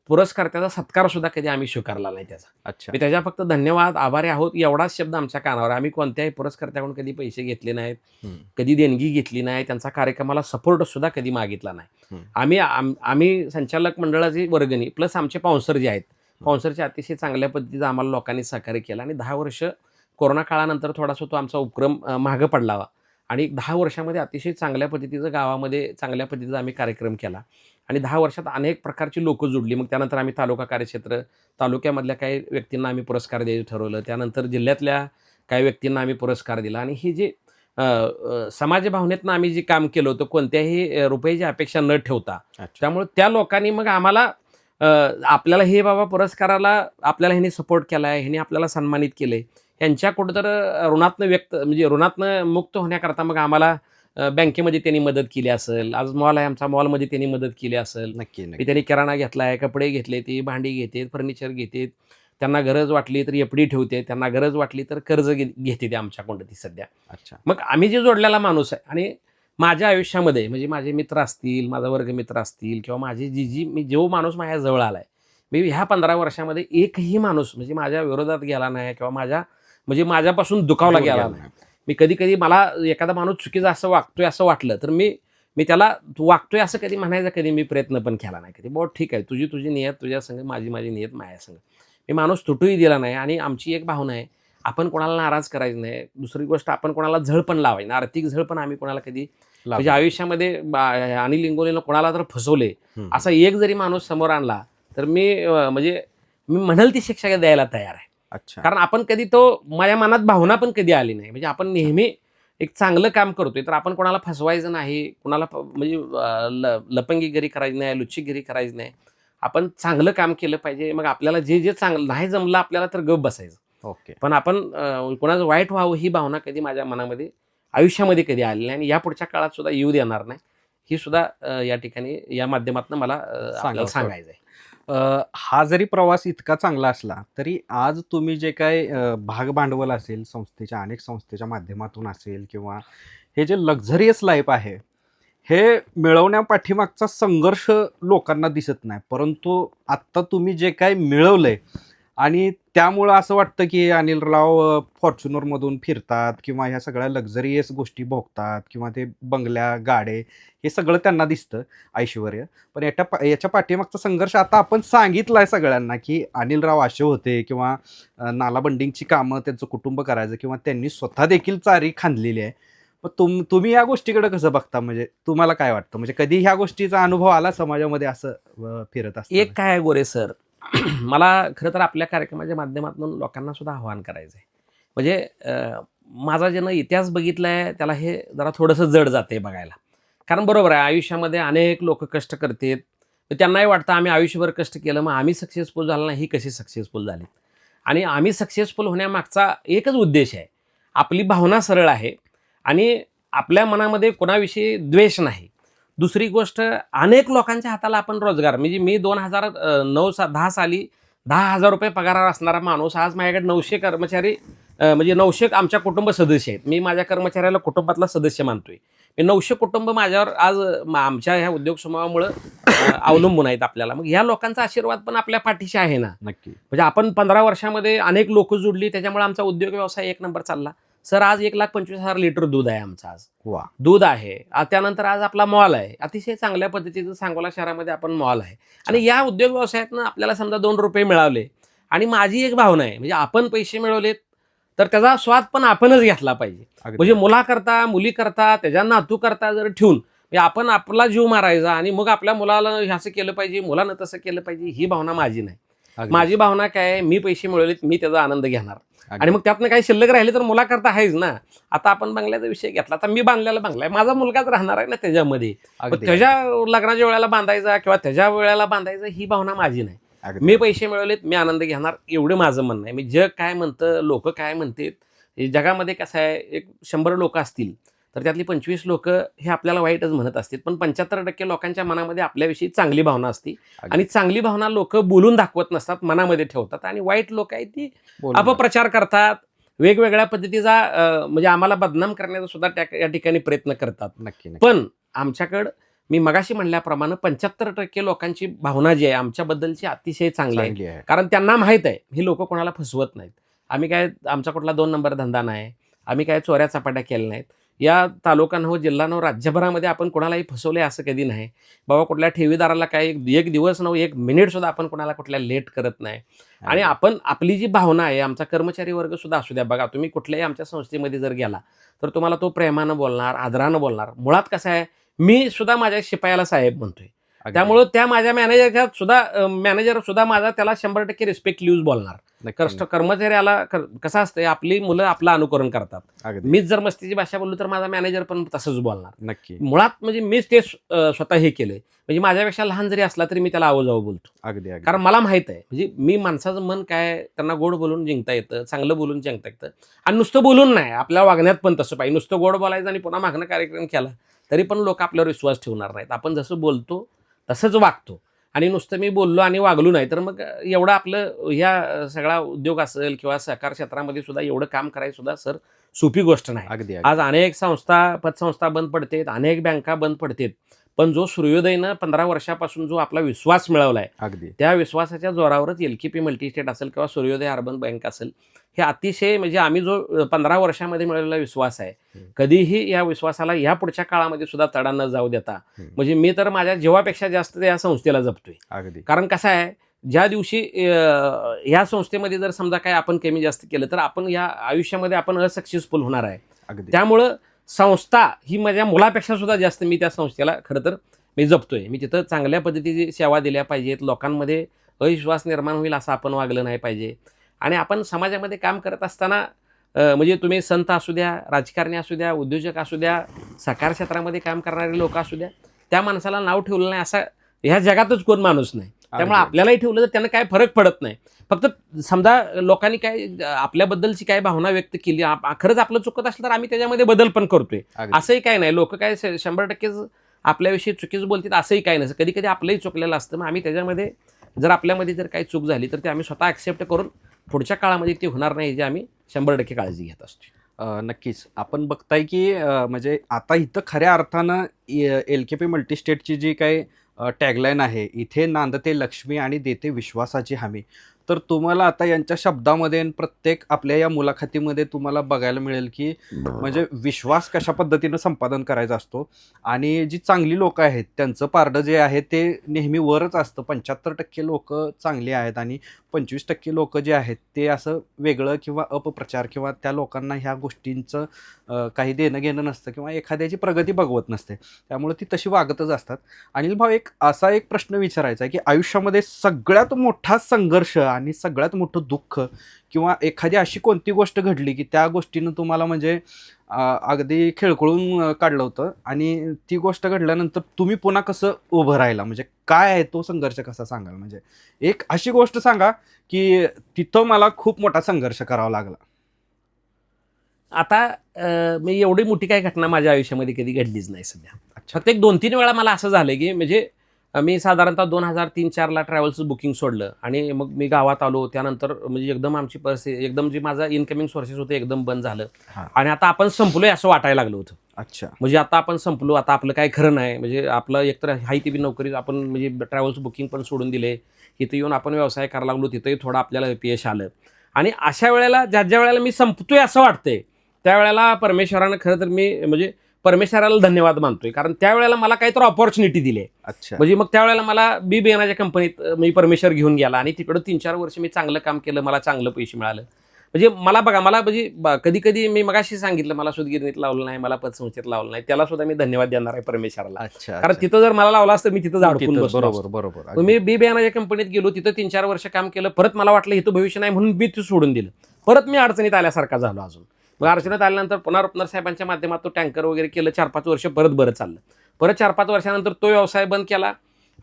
पुरस्कर्त्याचा सत्कार सुद्धा कधी आम्ही स्वीकारला नाही त्याचा. मी त्याच्या फक्त धन्यवाद, आभारी आहोत एवढाच शब्द आमच्या कानावर. आम्ही कोणत्याही पुरस्कर्त्याकडून कधी पैसे घेतले नाहीत, कधी देणगी घेतली नाही, त्यांचा कार्यक्रमाला सपोर्ट सुद्धा कधी मागितला नाही. आम्ही संचालक मंडळाची वर्गणी प्लस आमचे स्पॉन्सर जे आहेत, स्पॉन्सरच्या अतिशय चांगल्या पद्धतीचं आम्हाला लोकांनी सहकार्य केलं. आणि 10 वर्ष कोरोना काळानंतर थोडासा तो आमचा उपक्रम मागं पडला आणि 10 वर्षामध्ये अतिशय चांगल्या पद्धतीचं गावामध्ये चांगल्या पद्धतीचा आम्ही कार्यक्रम केला. आणि 10 वर्षात अनेक प्रकारची लोकं जुडली. मग त्यानंतर आम्ही तालुका कार्यक्षेत्र, तालुक्यामधल्या काही व्यक्तींना आम्ही पुरस्कार द्यायचं ठरवलं. त्यानंतर जिल्ह्यातल्या काही व्यक्तींना आम्ही पुरस्कार दिला. आणि ही जी समाजभावनेतनं आम्ही जे काम केलं होतं, कोणत्याही रुपयाची अपेक्षा न ठेवता, त्यामुळे त्या लोकांनी मग आम्हाला आपल्याला हे बाबा पुरस्काराला आपल्याला ह्यांनी सपोर्ट केला आहे, ह्यांनी आपल्याला सन्मानित केले, यांच्या कुठंतर म्हणजे ऋणातनं मुक्त होण्याकरता मग आम्हाला बँकेमध्ये त्यांनी मदत केली असेल. आज मॉल आहे आमचा, मॉलमध्ये त्यांनी मदत केली असेल. नक्की. त्यांनी किराणा घेतला आहे, कपडे घेतले, ती भांडी घेते, फर्निचर घेते, त्यांना गरज वाटली तर एफडी ठेवते, त्यांना गरज वाटली तर कर्ज घेते ते आमच्याकडून ती सध्या. मग आम्ही जे जोडलेला माणूस आहे आणि माझ्या आयुष्यामध्ये म्हणजे माझे मित्र असतील, माझा वर्गमित्र असतील किंवा माझी मी जो माणूस माझ्या जवळ आलाय, मी ह्या 15 वर्षामध्ये एकही माणूस म्हणजे माझ्या विरोधात गेला नाही किंवा म्हणजे माझ्यापासून दुखावला गेला नाही. मी कधी मला एखादा माणूस चुकीचा असं वागतोय असं वाटलं तर मी त्याला तू वागतोय असं कधी म्हणायचा कधी मी प्रयत्न पण केला नाही. कधी बहुत ठीक आहे, तुझी नियत तुझ्या संग, माझी नियत माझ्या संग. मी माणूस तुटूही दिला नाही. आणि आमची एक भावना आहे, आपण कोणाला नाराज करायचं नाही. दुसरी गोष्ट, आपण कोणाला झळ पण लावायची नाही. आर्थिक झळ पण आम्ही कोणाला कधी म्हणजे आयुष्यामध्ये अनिल इंगोलेनं कोणाला तर फसवले असा एक जरी माणूस समोर आणला तर मी म्हणेल ती शिक्षा द्यायला तयार आहे. कारण आपण कधी माझ्या मनात भावना पण कधी आली नाही. म्हणजे आपण नेहमी एक चांगलं काम करतोय तर आपण कोणाला फसवायचं नाही, कोणाला म्हणजे लपंगीगिरी करायची नाही, लुच्चीगिरी करायची नाही. आपण चांगलं काम केलं पाहिजे. मग आपल्याला जे चांगलं नाही जमलं आपल्याला तर गप बसायचं. पण आपण कोणाचं वाईट व्हावं ही भावना कधी माझ्या मनामध्ये आयुष्यामध्ये कधी आली नाही आणि या पुढच्या काळात सुद्धा येऊ देणार नाही. ही सुद्धा या ठिकाणी या माध्यमातून मला सांगायचं आहे. हा जरी प्रवास इतका चांगला असला तरी आज तुम्ही जे काय भाग भांडवल असेल संस्थेच्या, अनेक संस्थेच्या माध्यमातून असेल किंवा हे जे लक्झरियस लाईफ आहे हे मिळवण्यापाठीमागचा संघर्ष लोकांना दिसत नाही. परंतु आत्ता तुम्ही जे काय मिळवलंय आणि त्यामुळं असं वाटतं की अनिलराव फॉर्च्युनरमधून फिरतात किंवा ह्या सगळ्या लक्झरियस गोष्टी भोगतात किंवा ते बंगल्या, गाडे हे सगळं त्यांना दिसतं, ऐश्वर्य. पण याच्या पाठीमागचा संघर्ष आता आपण सांगितलं आहे सगळ्यांना की अनिलराव असे होते किंवा नालाबंडिंगची कामं त्यांचं कुटुंब करायचं किंवा त्यांनी स्वतः देखील चारी खांदलेली आहे. मग तुम्ही या गोष्टीकडे कसं बघता? म्हणजे तुम्हाला काय वाटतं? म्हणजे कधी ह्या गोष्टीचा अनुभव आला समाजामध्ये असं फिरत असतं? एक काय गोरे सर, मला खरं तर आपल्या कार्यक्रमाच्या माध्यमातून लोकांना सुद्धा आव्हान करायचं आहे. म्हणजे माझा ज्यानं इतिहास बघितलाय त्याला हे जरा थोडंसं जड जाते बघायला. कारण बरोबर आहे, आयुष्यामध्ये अनेक लोक कष्ट करतात, तर त्यांनाही वाटतं आम्ही आयुष्यभर कष्ट केलं, मग आम्ही सक्सेसफुल झालो नाही, ही कशी सक्सेसफुल झाली. आणि आम्ही सक्सेसफुल होण्यामागचा एकच उद्देश आहे, आपली भावना सरळ आहे आणि आपल्या मनामध्ये कोणाविषयी द्वेष नाही. दुसरी गोष्ट, अनेक लोकांच्या हाताला आपण रोजगार, म्हणजे मी 2010 साली ₹10,000 पगारावर असणारा माणूस, आज माझ्याकडे 900 कर्मचारी, म्हणजे 900 आमच्या कुटुंब सदस्य आहेत. मी माझ्या कर्मचाऱ्याला कुटुंबातला सदस्य मानतोय. हे 900 कुटुंब माझ्यावर आज आमच्या ह्या उद्योग समूहामुळं अवलंबून आहेत आपल्याला. मग ह्या लोकांचा आशीर्वाद पण आपल्या पाठीशी आहे ना. नक्की. म्हणजे आपण 15 वर्षामध्ये अनेक लोक जुडली, त्याच्यामुळे आमचा उद्योग व्यवसाय एक नंबर चालला. सर, आज 1,25,000 लिटर दूध आहे आमचं. आज वा. दूध आहे. त्यानंतर आज आपला मॉल आहे, अतिशय चांगल्या पद्धतीचं सांगोला शहरामध्ये आपण मॉल आहे. आणि या उद्योग व्यवसायातनं आपल्याला समजा ₹2 मिळाले, आणि माझी एक भावना आहे, म्हणजे आपण पैसे मिळवलेत तर त्याचा स्वाद पण आपणच घेतला पाहिजे. म्हणजे मुलाकरता, मुलीकरता, त्याच्या नातूकरता जर ठेवून म्हणजे आपण आपला जीव मारायचा आणि मग आपल्या मुलाला असं केलं पाहिजे, मुलानं तसं केलं पाहिजे, ही भावना माझी नाही. माझी भावना काय आहे, मी पैसे मिळवलेत, मी त्याचा आनंद घेणार. आणि मग त्यातनं काही शिल्लक राहिले तर मुलाकरता आहेच ना. आता आपण बंगल्याचा विषय घेतला, तर मी बांधलेला बंगला आहे, माझा मुलगाच राहणार आहे ना त्याच्यामध्ये. त्याच्या लग्नाच्या वेळेला बांधायचा किंवा त्याच्या वेळेला बांधायचा, ही भावना माझी नाही. मी पैसे मिळवलेत, मी आनंद घेणार, एवढं माझं म्हणणं आहे. मी जग काय म्हणतं, लोक काय म्हणतात, जगामध्ये कसं आहे, एक 100 लोक असतील तर त्यातली 25 लोक हे आपल्याला वाईटच म्हणत असतील, पण 75% लोकांच्या मनामध्ये आपल्याविषयी चांगली भावना असते. आणि चांगली भावना लोक बोलून दाखवत नसतात, मनामध्ये ठेवतात. आणि वाईट लोक आहेत ती अपप्रचार करतात, वेगवेगळ्या पद्धतीचा म्हणजे आम्हाला बदनाम करण्याचा सुद्धा या ठिकाणी प्रयत्न करतात. नक्की. पण आमच्याकडं मी मगाशी म्हणल्याप्रमाणे 75% लोकांची भावना जी आहे आमच्याबद्दलची अतिशय चांगली आहे. कारण त्यांना माहीत आहे ही लोक कोणाला फसवत नाहीत. आम्ही काय, आमचा कुठला 2 नंबर धंदा नाही, आम्ही काय चोऱ्या चपाट्या केल्या नाहीत. या तालुक्यांवर, जिल्ह्यांवर, राज्यभरामध्ये आपण कोणालाही फसवले असं कधी नाही. बाबा कुठल्या ठेवीदाराला काय एक दिवस न 1 मिनिट सुद्धा आपण कोणाला कुठल्या लेट करत नाही. आणि आपण आपली जी भावना आहे, आमचा कर्मचारी वर्ग सुद्धा असू द्या, बघा तुम्ही कुठल्याही आमच्या संस्थेमध्ये जर गेला तर तुम्हाला तो प्रेमानं बोलणार, आदरानं बोलणार. मुळात कसं आहे, मी सुद्धा माझ्या शिपायाला साहेब म्हणतोय, त्यामुळं त्या माझ्या मॅनेजर सुद्धा माझा त्याला 100% रिस्पेक्ट यूज बोलणार. कर्मचाऱ्याला कसं असतंय, आपली मुलं आपलं अनुकरण करतात. मीच जर मस्तीची भाषा बोललो तर माझा मॅनेजर पण तसंच बोलणार. नक्की. मुळात म्हणजे मीच ते स्वतः हे केलंय. म्हणजे माझ्यापेक्षा लहान जरी असला तरी मी त्याला आवाजाव बोलतो. कारण मला माहित आहे, म्हणजे मी माणसाचं मन काय, त्यांना गोड बोलून जिंकता येतं, चांगलं बोलून जिंकता येतं. आणि नुसतं बोलून नाही, आपल्या वागण्यात पण तसं पाहिजे. नुसतं गोड बोलायचं आणि पुन्हा मागणं कार्यक्रम केला तरी पण लोक आपल्यावर विश्वास ठेवणार नाहीत. आपण जसं बोलतो तसंच वागतो. आणि नुसतं मी बोललो आणि वागलो नाही तर मग एवढं आपलं ह्या सगळा उद्योग असेल किंवा सहकार क्षेत्रामध्ये सुद्धा एवढं काम करायचं सुद्धा सर सोपी गोष्ट नाही. आज अनेक संस्था, पतसंस्था बंद पडतात, अनेक बँका बंद पडतात, पण जो सूर्योदयनं 15 वर्षापासून जो आपला विश्वास मिळवलाय, त्या विश्वासाच्या जोरावरच LKP मल्टीस्टेट असेल किंवा सूर्योदय अर्बन बँक असेल, हे अतिशय म्हणजे आम्ही जो 15 वर्षामध्ये मिळवलेला विश्वास आहे, कधीही या विश्वासाला या पुढच्या काळामध्ये सुद्धा तडा न जाऊ देता, म्हणजे मी तर माझ्या जीवापेक्षा जास्त या संस्थेला जपतोय. कारण कसं आहे, ज्या दिवशी या संस्थेमध्ये जर समजा काय आपण कमी जास्त केलं तर आपण या आयुष्यामध्ये आपण असक्सेसफुल होणार आहे. त्यामुळं संस्था ही माझ्या मुलापेक्षा सुद्धा जास्त मी त्या संस्थेला खरं तर मी जपतोय. मी तिथं चांगल्या पद्धतीची सेवा दिल्या पाहिजेत, लोकांमध्ये अविश्वास निर्माण होईल असं आपण वागलं नाही पाहिजे. आणि आपण समाजामध्ये काम करत असताना म्हणजे तुम्ही संत असू द्या, राजकारणी असू द्या, उद्योजक असू द्या, सहकार क्षेत्रामध्ये काम करणारे लोक असू द्या, त्या माणसाला नाव ठेवलं नाही असा ह्या जगातच कोण माणूस नाही. त्यामुळे आपल्यालाही ठेवलं तर त्यांना काय फरक पडत नाही. फक्त समजा लोकांनी काय आपल्याबद्दलची काय भावना व्यक्त केली, खरंच आपलं चुकत असलं तर आम्ही त्याच्यामध्ये बदल पण करतोय. असंही काय नाही, लोक काय 100% आपल्याविषयी चुकीच बोलतात असंही काय नसतं. कधी कधी आपलंही चुकलेलं असतं. मग आम्ही त्याच्यामध्ये जर आपल्यामध्ये जर काही चूक झाली तर ते आम्ही स्वतः ॲक्सेप्ट करून पुढच्या काळामध्ये ते होणार नाही, जे आम्ही 100% काळजी घेत असतो. नक्कीच. आपण बघताय की म्हणजे आता इथं खऱ्या अर्थानं LKP मल्टीस्टेटची जी काही टॅगलाईन आहे, इथे नांदते लक्ष्मी आणि देते विश्वासाची हमी. तर तुम्हाला आता यांच्या शब्दामध्ये प्रत्येक आपल्या या मुलाखतीमध्ये तुम्हाला बघायला मिळेल की म्हणजे विश्वास कशा पद्धतीनं संपादन करायचा असतो. आणि जी चांगली लोक आहेत त्यांचं पारडं जे आहे ते नेहमी वरच असतं. 75% लोक चांगली आहेत आणि 25% लोक जे आहेत ते असं वेगळं किंवा अपप्रचार किंवा त्या लोकांना ह्या गोष्टींचं काही देणं घेणं नसतं किंवा एखाद्याची प्रगती बघवत नसते. त्यामुळे ती तशी वागतच असतात. अनिल भाऊ, एक असा एक प्रश्न विचारायचा आहे की आयुष्यामध्ये सगळ्यात मोठा संघर्ष आणि सगळ्यात मोठं दुःख किंवा एखादी अशी कोणती गोष्ट घडली की त्या गोष्टीनं तुम्हाला म्हणजे अगदी खेळखळून काढलं होतं आणि ती गोष्ट घडल्यानंतर तुम्ही पुन्हा कसं उभं राहिला, म्हणजे काय आहे तो संघर्ष कसा सांगाल? म्हणजे एक अशी गोष्ट सांगा की तिथं मला खूप मोठा संघर्ष करावा लागला. आता मी एवढी मोठी काही घटना माझ्या आयुष्यामध्ये कधी घडलीच नाही सध्या. अच्छा. फक्त एक 2-3 वेळा मला असं झालं की म्हणजे मी साधारणतः 2003-04ला ट्रॅव्हल्सचं बुकिंग सोडलं आणि मग मी गावात आलो. त्यानंतर म्हणजे एकदम आमची परिस्थिती एकदम जी माझा इन्कमिंग सोर्सेस होते एकदम बंद झालं आणि आता आपण संपलोय असं वाटायला लागलं होतं. अच्छा. म्हणजे आता आपण संपलो, आता आपलं काही खरं नाही. म्हणजे आपलं एकतर हाय ती बी नोकरी आपण म्हणजे ट्रॅव्हल्स बुकिंग पण सोडून दिले. इथं येऊन आपण व्यवसाय करायला लागलो, तिथंही थोडं आपल्याला अपयश आलं आणि अशा वेळेला ज्या वेळेला मी संपतोय असं वाटतंय त्यावेळेला परमेश्वरानं खरं तर मी म्हणजे परमेश्वराला धन्यवाद मानतोय, कारण त्यावेळेला मला काहीतरी ऑपॉर्च्युनिटी दिली. अच्छा. म्हणजे मग त्यावेळेला मला BBNच्या कंपनीत मी परमेश्वर घेऊन गेला आणि तिकडं 3-4 वर्ष मी चांगलं काम केलं, मला चांगलं पैसे मिळालं. म्हणजे मला बघा, मला म्हणजे कधी कधी मी मगाशी सांगितलं मला सुदगिरणीत लावलं नाही, मला पतसंस्थेत लावलं नाही, त्याला सुद्धा मी धन्यवाद देणार आहे परमेश्वराला. अच्छा. कारण तिथं जर मला लावलं असतं मी तिथं अडकून बसलो असतो. बरोबर बरोबर. मग मी BBNच्या कंपनीत गेलो, तिथं 3-4 वर्ष काम केलं. परत मला वाटलं इथं भविष्य नाही म्हणून मी ते सोडून दिलं. परत मी अडचणीत आल्यासारखा झालो अजून. मग अडचणीत आल्यानंतर पुन्हा रुपनर साहेबांच्या माध्यमातून टँकर वगैरे केलं. 4-5 वर्ष परत बरं चाललं. परत 4-5 वर्षानंतर तो व्यवसाय बंद केला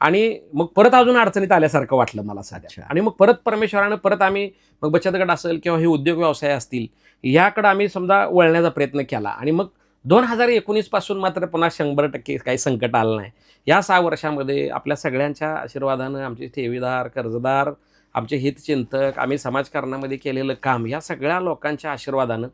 आणि मग परत अजून अडचणीत आल्यासारखं वाटलं मला सध्या. आणि मग परत परमेश्वरानं परत आम्ही मग बचत गट असेल किंवा हे उद्योग व्यवसाय असतील याकडे आम्ही समजा वळण्याचा प्रयत्न केला आणि मग 2019 पासून मात्र पुन्हा 100% काही संकट आलं नाही. या 6 वर्षामध्ये आपल्या सगळ्यांच्या आशीर्वादानं, आमचे ठेवीदार, कर्जदार, आमचे हितचिंतक, आम्ही समाजकारणामध्ये केलेलं काम, या सगळ्या लोकांच्या आशीर्वादानं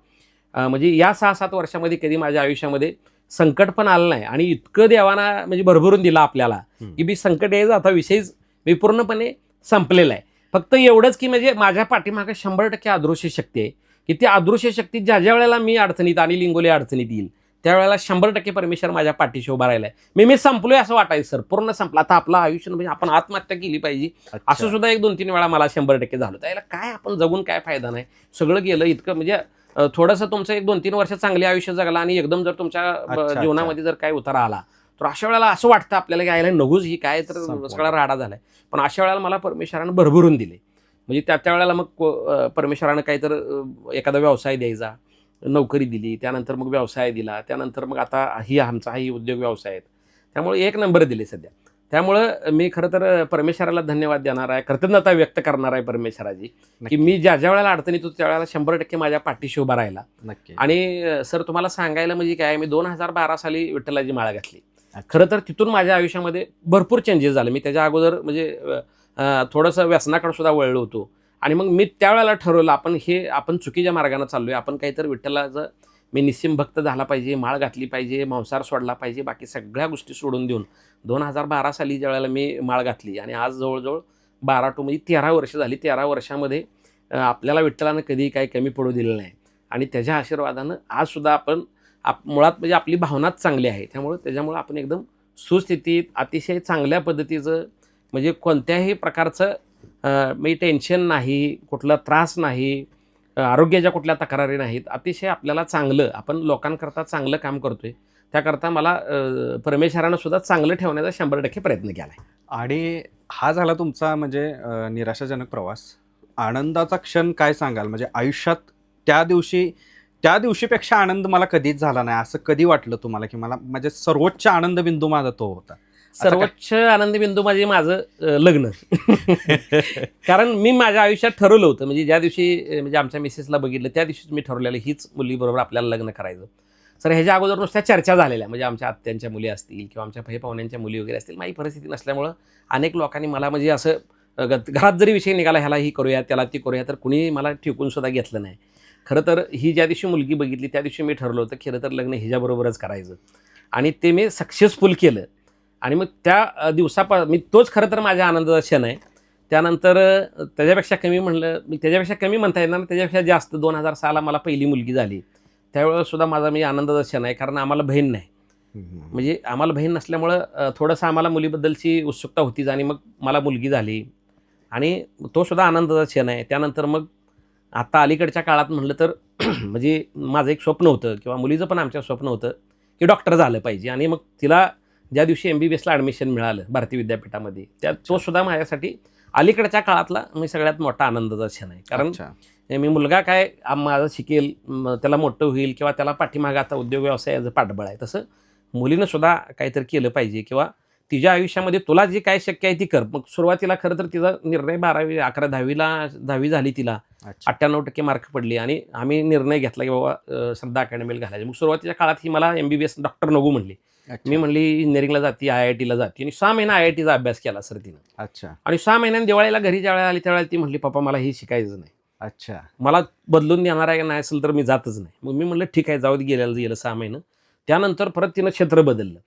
म्हणजे या 6-7 वर्षामध्ये कधी माझ्या आयुष्यामध्ये संकट पण आलं नाही आणि इतकं देवाना म्हणजे भरभरून दिला आपल्याला की मी संकट यायचं आता विषयच मी पूर्णपणे संपलेला आहे. फक्त एवढंच की म्हणजे माझ्या पाठीमागे 100% अदृश्य शक्ती आहे की ती अदृश्य शक्ती ज्या वेळेला मी अडचणीत आणि लिंगोली अडचणीत येईल त्यावेळेला 100% परमेश्वर माझ्या पाठीशी उभा राहिलाय. मी संपलोय असं वाटायचं सर, पूर्ण संपलं. आता आपलं आयुष्य म्हणजे आपण आत्महत्या केली पाहिजे असं सुद्धा एक 2-3 वेळा मला 100% झालं. त्याला काय आपण जगून काय फायदा नाही, सगळं गेलं इतकं. म्हणजे थोडंसं तुमचं एक 2-3 वर्ष चांगले आयुष्य जगला आणि एकदम जर तुमच्या जीवनामध्ये जर काय उतारा आला तर अशा वेळेला असं वाटतं आपल्याला की आयला नगूच ही काय तर सगळा राडा झालाय. पण अशा वेळेला मला परमेश्वरानं भरभरून दिले. म्हणजे त्या वेळेला मग परमेश्वरानं काहीतरी एखादा व्यवसाय द्यायचा, नोकरी दिली, त्यानंतर मग व्यवसाय दिला, त्यानंतर मग आता हा उद्योग व्यवसाय आहेत, त्यामुळे 1 नंबर दिले सध्या. त्यामुळं मी खरं तर परमेश्वराला धन्यवाद देणार आहे, कृतज्ञता व्यक्त करणार आहे परमेश्वराची की मी ज्या वेळेला अडचणीत होतो त्यावेळेला 100% माझ्या पाठीशी उभा राहिला. आणि सर तुम्हाला सांगायला म्हणजे काय, मी 2012 साली विठ्ठलाची माळ घातली. खरं तर तिथून माझ्या आयुष्यामध्ये भरपूर चेंजेस झाले. मी त्याच्या अगोदर म्हणजे थोडंसं व्यसनाकडे सुद्धा वळलो होतो आणि मग मी त्यावेळेला ठरवलं आपण चुकीच्या मार्गाने चाललोय, आपण काहीतरी विठ्ठलाचं मी निस्सिम भक्त झाला पाहिजे, माळ घातली पाहिजे, मांसाहार सोडला पाहिजे, बाकी सगळ्या गोष्टी सोडून देऊन 2012 साली ज्या वेळेला मी माळ घातली आणि आज जवळजवळ 12 म्हणजे 13 वर्ष झाली. 13 वर्षामध्ये आपल्याला विठ्ठलानं कधी काही कमी पडू दिलं नाही आणि त्याच्या आशीर्वादानं आज सुद्धा आपण मुळात म्हणजे आपली भावनाच चांगली आहे. त्याच्यामुळं आपण एकदम सुस्थितीत अतिशय चांगल्या पद्धतीचं म्हणजे कोणत्याही प्रकारचं मी टेन्शन नाही, कुठला त्रास नाही, आरोग्याच्या कुठल्या तक्रारी नाहीत. अतिशय आपल्याला चांगलं, आपण लोकांकरता चांगलं काम करतोय, त्याकरता मला परमेश्वरानं सुद्धा चांगलं ठेवण्याचा 100% प्रयत्न केला आहे. आणि हा झाला तुमचा म्हणजे निराशाजनक प्रवास. आनंदाचा क्षण काय सांगाल? म्हणजे आयुष्यात त्या दिवशीपेक्षा आनंद मला कधीच झाला नाही असं कधी वाटलं तुम्हाला की मला म्हणजे सर्वोच्च आनंद बिंदू माझा तो होता? सर्वोच्च आनंद बिंदू म्हणजे माझं लग्न. कारण मी माझ्या आयुष्यात ठरवलं होतं, म्हणजे ज्या दिवशी म्हणजे आमच्या मिसेसला बघितलं त्या दिवशीच मी ठरवलेलं हीच मुलीबरोबर आपल्याला लग्न करायचं. सर ह्याच्या अगोदर नुसत्या चर्चा झालेल्या, म्हणजे आमच्या आत्यांच्या मुली असतील किंवा आमच्या पाहुण्यांच्या मुली वगैरे असतील. माझी परिस्थिती नसल्यामुळं अनेक लोकांनी मला म्हणजे असं घरात जरी विषय निघाला ह्याला ही करूया त्याला ती करूया तर कुणी मला ठिकून सुद्धा घेतलं नाही. खरं तर ही ज्या दिवशी मुलगी बघितली त्या दिवशी मी ठरवलं होतं खरं तर लग्न हिच्याबरोबरच करायचं आणि ते मी सक्सेसफुल केलं. आणि मग त्या मी तोच खरं तर माझ्या आनंदाचा क्षण आहे. त्यानंतर त्याच्यापेक्षा कमी म्हणता येणार, त्याच्यापेक्षा जास्त 2006ला मला पहिली मुलगी झाली. त्यावेळेस सुद्धा माझा मी आनंदाचा क्षण आहे, कारण आम्हाला बहीण नाही. म्हणजे आम्हाला बहीण नसल्यामुळं थोडंसं आम्हाला मुलीबद्दलची उत्सुकता होतीच आणि मग मला मुलगी झाली आणि तो सुद्धा आनंदाचा क्षण आहे. त्यानंतर मग आता अलीकडच्या काळात म्हटलं तर म्हणजे माझं एक स्वप्न होतं किंवा मुलीचं पण आमच्या स्वप्न होतं की डॉक्टर झालं पाहिजे. आणि मग तिला ज्या दिवशी MBBSला ॲडमिशन मिळालं भारतीय विद्यापीठामध्ये तो सुद्धा माझ्यासाठी अलीकडच्या काळातला मी सगळ्यात मोठा आनंदाचा क्षण आहे. कारण अच्छा. मी मुलगा काय माझा शिकेल, त्याला मोठं होईल किंवा त्याला पाठीमागं आता उद्योग व्यवसायाचं पाठबळ आहे, तसं मुलीनं सुद्धा काहीतरी केलं पाहिजे किंवा तिच्या आयुष्यामध्ये तुला जे काय शक्य आहे ती कर. मग सुरुवातीला खरं तर तिचा निर्णय 12वी 11 10वी झाली, तिला अच्छा. 98% मार्क पडले आणि आम्ही निर्णय घेतला की बाबा श्रद्धा अकॅडमीला घालायची. मग सुरुवातीच्या काळात ही मला MBBS डॉक्टर नको म्हणली. अच्छा. मी म्हणली इंजिनिअरिंगला जाते, IITला जाते आणि 6 महिना IITचा अभ्यास केला सर तिनं. अच्छा. आणि 6 महिन्यांनी दिवाळीला घरी ज्यावेळेला आली त्यावेळेला ती म्हणली, पप्पा मला हे शिकायचं नाही, अच्छा. मला बदलून देणार आहे नाही असेल तर मी जातच नाही. मग मी म्हणलं ठीक आहे, जाऊ दे, गेलं 6 महिनं. त्यानंतर परत तिनं क्षेत्र बदललं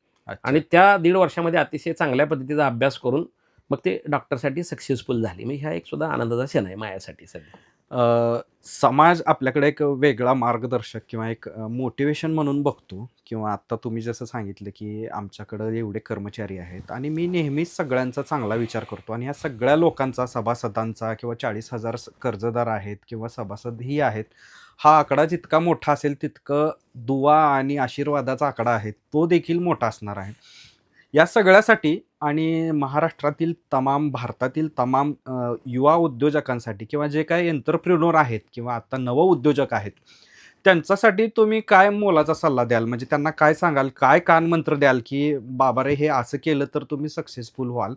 आणि त्या 1.5 वर्षामध्ये अतिशय चांगल्या पद्धतीचा अभ्यास करून मग ते डॉक्टरसाठी सक्सेसफुल झाली. मग ह्या एक सुद्धा आनंदाचा क्षण आहे माझ्यासाठी सध्या. समाज आपल्याकडे एक वेगळा मार्गदर्शक किंवा एक मोटिवेशन म्हणून बघतो किंवा आत्ता तुम्ही जसं सांगितलं की आमच्याकडं एवढे कर्मचारी आहेत आणि मी नेहमीच सगळ्यांचा चांगला विचार करतो आणि ह्या सगळ्या लोकांचा, सभासदांचा किंवा 40,000 कर्जदार आहेत किंवा सभासदही आहेत, हा आकडा जितका मोठा असेल तितकं दुवा आणि आशीर्वादाचा आकडा आहे तो देखील मोठा असणार आहे. या सगळ्यासाठी आणि महाराष्ट्रातील तमाम, भारतातील तमाम युवा उद्योजकांसाठी किंवा जे काही एंटरप्रेन्योर आहेत किंवा आता नव उद्योजक आहेत, त्यांच्यासाठी तुम्ही काय मोलाचा सल्ला द्याल? म्हणजे त्यांना काय सांगाल, काय कानमंत्र द्याल की बाबा रे हे असं केलं तर तुम्ही सक्सेसफुल व्हाल?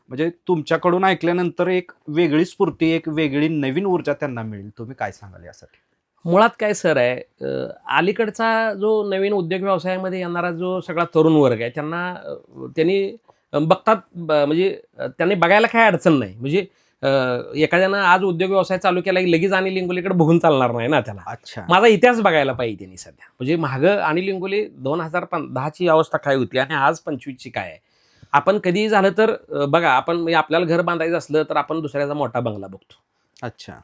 म्हणजे तुमच्याकडून ऐकल्यानंतर एक वेगळी स्फूर्ती, एक वेगळी नवीन ऊर्जा त्यांना मिळेल. तुम्ही काय सांगाल यासाठी? मुळात काय सर आहे, अलीकडचा जो नवीन उद्योग व्यवसायामध्ये येणारा जो सगळा तरुण वर्ग आहे त्यांनी बघतात म्हणजे त्यांनी बघायला काय अडचण नाही. म्हणजे एखाद्यानं आज उद्योग व्यवसाय चालू केला की लगेच अनिल इंगोलीकडे बघून चालणार नाही ना त्याला. अच्छा. माझा इतिहास बघायला पाहिजे त्यांनी सध्या. म्हणजे मागं अनिल इंगोली 2010ची अवस्था काय होती आणि आज 25ची काय आहे. आपण कधीही झालं तर बघा, आपण म्हणजे आपल्याला घर बांधायचं असलं तर आपण दुसऱ्याचा मोठा बंगला बघतो. अच्छा.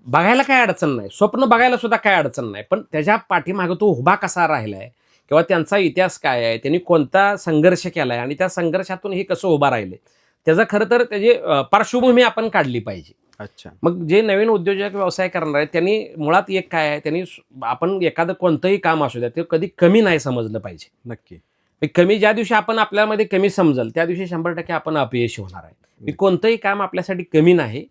बघायला काय अडचण नाही, स्वप्न बघायला सुद्धा काय अडचण नाही, पण त्याच्या पाठीमागं तो उभा कसा राहिलाय किंवा त्यांचा इतिहास काय आहे, त्यांनी कोणता संघर्ष केलाय आणि त्या संघर्षातून हे कसं उभा राहिले, त्याचं खरं तर त्याची पार्श्वभूमी आपण काढली पाहिजे. अच्छा. मग जे नवीन उद्योजक व्यवसाय करणार आहेत त्यांनी मुळात एक काय आहे, त्यांनी आपण एखादं कोणतंही काम असू द्या ते कधी कमी नाही समजलं पाहिजे. नक्की. कमी ज्या दिवशी आपण आपल्यामध्ये कमी समजल त्या दिवशी 100% आपण अपयशी होणार आहे. कोणतंही काम आपल्यासाठी कमी नाही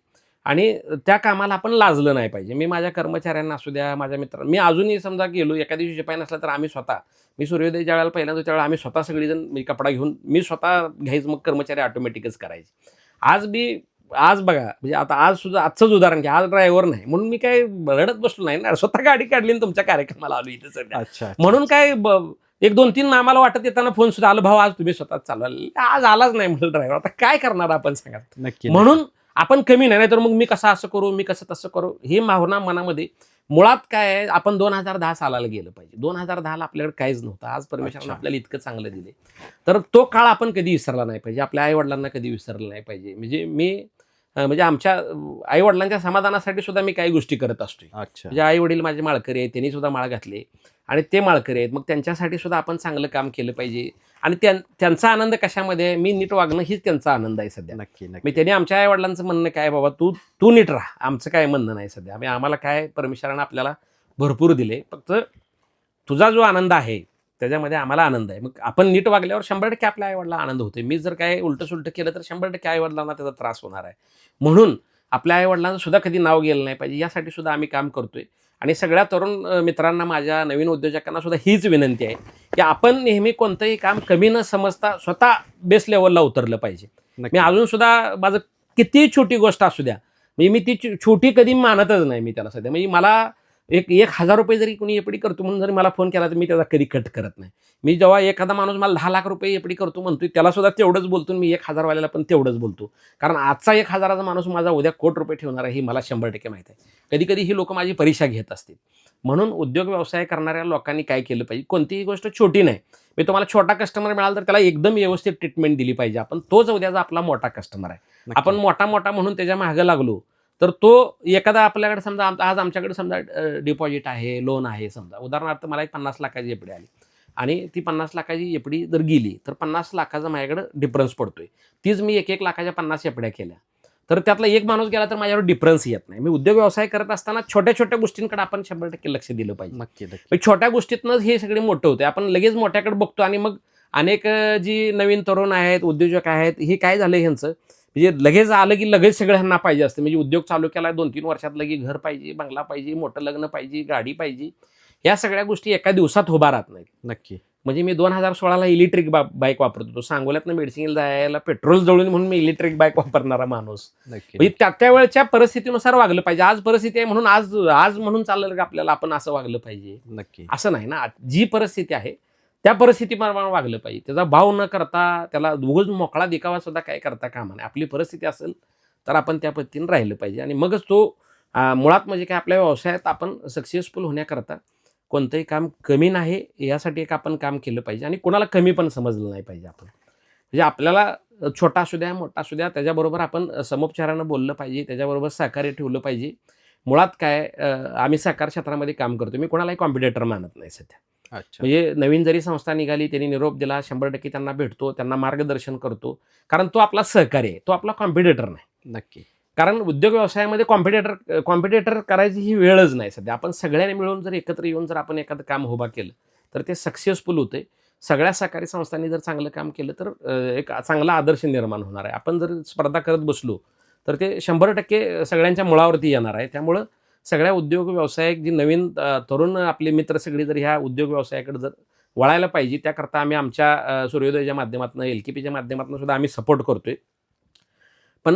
आणि त्या कामाला आपण लाजलं नाही पाहिजे. मी माझ्या कर्मचाऱ्यांना असू द्या, माझ्या मित्रांना, मी अजूनही समजा गेलो एका दिवशी शिपाई नसला तर आम्ही स्वतः, मी सूर्योदय ज्या वेळेला पहिल्यांदा त्यावेळेला आम्ही स्वतः सगळीजण मी कपडा घेऊन मी स्वतः घ्यायचं, मग कर्मचारी ऑटोमॅटिकच करायचे. आज बघा, म्हणजे आता आज सुद्धा आजचंच उदाहरण घ्या, आज ड्रायव्हर नाही म्हणून मी काय रडत बसलो नाही ना, स्वतः गाडी काढली आणि तुमच्या कार्यक्रमाला आलो इथे सध्या. अच्छा. म्हणून काय 1-2-3 आम्हाला वाटत येताना फोन सुद्धा आलो, भाऊ आज तुम्ही स्वतः चालवाल, आज आलाच नाही म्हटलं ड्रायव्हर, आता काय करणार आपण सांगा. नक्की. म्हणून आपण कमी नाही, तर मग मी कसं असं करू, मी कसं तसं करू, हे भावना मनामध्ये. मुळात काय आहे, आपण 2010 सालाला गेलं पाहिजे. 2010ला आपल्याकडे काहीच नव्हतं. आज परमेश्वरानं आपल्याला इतकं चांगलं दिले, तर तो काळ आपण कधी विसरला नाही पाहिजे, आपल्या आईवडिलांना कधी विसरलं नाही पाहिजे. म्हणजे आमच्या आईवडिलांच्या समाधानासाठी सुद्धा मी काही गोष्टी करत असतोय. अच्छा. म्हणजे आईवडील माझे माळकरी आहेत, त्यांनी सुद्धा माळ घातले आणि ते माळकरी आहेत, मग त्यांच्यासाठी सुद्धा आपण चांगलं काम केलं पाहिजे. आणि त्यांचा आनंद कशामध्ये, मी नीट वागणं हीच त्यांचा आनंद आहे सध्या. नक्की. मी त्यांनी आमच्या आई वडिलांचं म्हणणं काय, बाबा तू नीट राहा, आमचं काय म्हणणं नाही सध्या. आम्हाला काय परमेश्वरानं आपल्याला भरपूर दिले, फक्त तुझा जो आनंद आहे त्याच्यामध्ये आम्हाला आनंद आहे. मग आपण नीट वागल्यावर 100% आपल्या आईवडिला आनंद होतोय. मी जर काय उलटं सुलटं केलं तर 100% आईवडिलांना त्याचा त्रास होणार आहे. म्हणून आपल्या आईवडिलांचं सुद्धा कधी नाव गेलं नाही पाहिजे, यासाठी सुद्धा आम्ही काम करतोय. आणि सगळ्या तरुण मित्रांना, माझ्या नवीन उद्योजकांना सुद्धा हीच विनंती आहे की आपण नेहमी कोणतंही काम कमी न समजता स्वतः बेस्ट लेवलला उतरलं पाहिजे. मी अजून सुद्धा माझं किती छोटी गोष्ट असू द्या, म्हणजे मी ती छोटी कधी मानतच नाही मी त्याला सध्या. म्हणजे मला 1,000 रुपये जरी कोणी एपडी करतो म्हणून जरी मला फोन केला तर मी त्याचा कधी कट करत नाही. मी जेव्हा एखादा माणूस मला 10 लाख रुपये एपडी करतो म्हणतोय त्याला सुद्धा तेवढंच बोलतो, मी 1,000 वाल्याला पण तेवढंच बोलतो. कारण आजचा 1,000चा माणूस माझा उद्या कोटी रुपये ठेवणार आहे ही मला 100% माहिती आहे. कधी कधी ही लोक माझी परीक्षा घेत असतील. म्हणून उद्योग व्यवसाय करणाऱ्या लोकांनी काय केलं पाहिजे, कोणतीही गोष्ट छोटी नाही. मी तुम्हाला छोटा कस्टमर मिळाला तर त्याला एकदम व्यवस्थित ट्रीटमेंट दिली पाहिजे आपण, तोच उद्याचा आपला मोठा कस्टमर आहे. आपण मोठा म्हणून त्याच्या मागे लागलो तर तो एखादा आपल्याकडे समजा आज आमच्याकडे समजा डिपॉझिट आहे, लोन आहे, समजा उदाहरणार्थ मला एक 50 लाखाची एफडी आली आणि ती 50 लाखाची एफडी जर गेली तर 50 लाखाचा माझ्याकडे डिफरन्स पडतोय. तीच मी 1-1 लाखाच्या 50 एफड्या केल्या तर त्यातला एक माणूस गेला तर माझ्यावर डिफरन्स येत नाही. मी उद्योग व्यवसाय करत असताना छोट्या छोट्या गोष्टींकडे आपण 100% लक्ष दिलं पाहिजे. नक्की. छोट्या गोष्टीतनंच हे सगळे मोठं होते. आपण लगेच मोठ्याकडे बघतो आणि मग अनेक जी नवीन तरुण आहेत, उद्योजक आहेत, हे काय झालं ह्यांचं, म्हणजे लगेच आलं की लगेच सगळ्यांना पाहिजे असतं. म्हणजे उद्योग चालू केला 2-3 वर्षात लगेच घर पाहिजे, बंगला पाहिजे, मोठं लग्न पाहिजे, गाडी पाहिजे. या सगळ्या गोष्टी एका दिवसात उभा राहत नाहीत. नक्की. म्हणजे मी 2016ला इलेक्ट्रिक बाईक वापरत होतो. सांगोल्यातनं मेडिसिनला जायला पेट्रोल जळून म्हणून मी इलेक्ट्रिक बाईक वापरणारा माणूस. नक्की. म्हणजे त्या वेळच्या परिस्थितीनुसार वागलं पाहिजे. आज परिस्थिती आहे म्हणून आज म्हणून चाललं का आपल्याला आपण असं वागलं पाहिजे, नक्की. असं नाही ना. जी परिस्थिती आहे त्या परिस्थितीप्रमाणे वागलं पाहिजे. त्याचा भाव न करता त्याला उगाच मोकळा दिखावा सुद्धा काय करता कामा नये. आपली परिस्थिती असेल तर आपण त्या पद्धतीने राहिलं पाहिजे आणि मगच तो मुळात म्हणजे काय आपल्या व्यवसायात आपण सक्सेसफुल होण्याकरता कोणतंही काम कमी नाही यासाठी एक आपण काम केलं पाहिजे आणि कोणाला कमी पण समजलं नाही पाहिजे. आपण म्हणजे आपल्याला छोटा असू द्या मोठा असू द्या त्याच्याबरोबर आपण समोपचारानं बोललं पाहिजे, त्याच्याबरोबर सहकार्य ठेवलं पाहिजे. मुळात काय आम्ही सहकार क्षेत्रामध्ये काम करतो. मी कोणालाही कॉम्पिटिटर मानत नाही सध्या. अच्छा. म्हणजे नवीन जरी संस्था निघाली त्यांनी निरोप दिला 100% त्यांना भेटतो, त्यांना मार्गदर्शन करतो. कारण तो आपला सहकारी आहे, तो आपला कॉम्पिटिटर नाही. नक्की. कारण उद्योग व्यवसायामध्ये कॉम्पिटिटर करायची ही वेळच नाही सध्या. आपण सगळ्यांनी मिळून जर एकत्र येऊन जर आपण एखादं काम उभा केलं तर ते सक्सेसफुल होते. सगळ्या सहकारी संस्थांनी जर चांगलं काम केलं तर एक चांगला आदर्श निर्माण होणार आहे. आपण जर स्पर्धा करत बसलो तर ते 100% सगळ्यांच्या मुळावरती येणार आहे. त्यामुळं सगळ्या उद्योग व्यवसायिक जी नवीन तरुण आपले मित्र सगळे जर ह्या उद्योग व्यवसायाकडे जर वळायला पाहिजे त्याकरता आम्ही आमच्या सूर्योदयाच्या माध्यमातून LKPच्या माध्यमातून सुद्धा आम्ही सपोर्ट करतोय. पण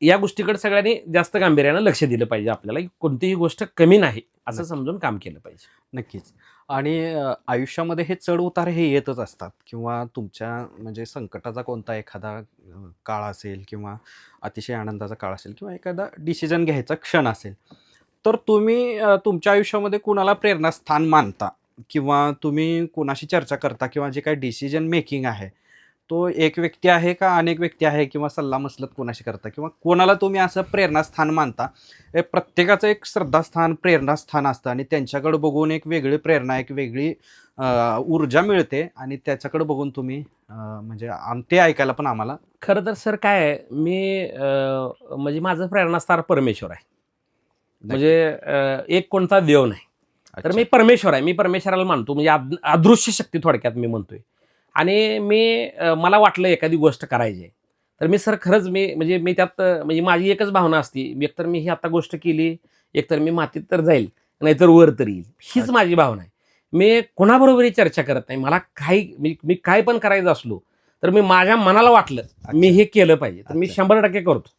या गोष्टीकडे सगळ्यांनी जास्त गांभीर्यानं लक्ष दिलं पाहिजे. आपल्याला कोणतीही गोष्ट कमी नाही असं समजून काम केलं पाहिजे. नक्कीच. आणि आयुष्यामध्ये हे चढ उतार हे येतच असतात किंवा तुमच्या म्हणजे संकटाचा कोणता एखादा काळ असेल किंवा अतिशय आनंदाचा काळ असेल किंवा एखादा डिसिजन घ्यायचा क्षण असेल तर तुम्ही तुमच्या आयुष्यामध्ये कुणाला प्रेरणास्थान मानता किंवा तुम्ही कुणाशी चर्चा करता किंवा जे काही डिसिजन मेकिंग आहे तो एक व्यक्ती आहे का अनेक व्यक्ती आहे किंवा सल्लामसलत कोणाशी करता किंवा कोणाला तुम्ही असं प्रेरणास्थान मानता? हे प्रत्येकाचं एक श्रद्धास्थान प्रेरणास्थान असतं आणि त्यांच्याकडे बघून एक वेगळी प्रेरणा एक वेगळी ऊर्जा मिळते आणि त्याच्याकडे बघून तुम्ही म्हणजे ते ऐकायला पण आम्हाला खरं तर सर काय आहे मी म्हणजे माझं प्रेरणास्थान परमेश्वर आहे. म्हणजे एक कोणता देव नाही तर मी परमेश्वर आहे. मी परमेश्वराला मानतो म्हणजे अदृश्य शक्ती थोडक्यात मी म्हणतोय. आणि मला वाटलं एखादी गोष्ट करायची आहे तर मी सर खरंच मी त्यात म्हणजे माझी एकच भावना असती एकतर मी ही आता गोष्ट केली एकतर मी मातीत तर जाईल नाहीतर वर तर येईल हीच माझी भावना आहे. मी कोणाबरोबरही चर्चा करत नाही. मला काही मी काय पण करायचं असलो तर मी माझ्या मनाला वाटलं मी हे केलं पाहिजे तर मी 100% करतो.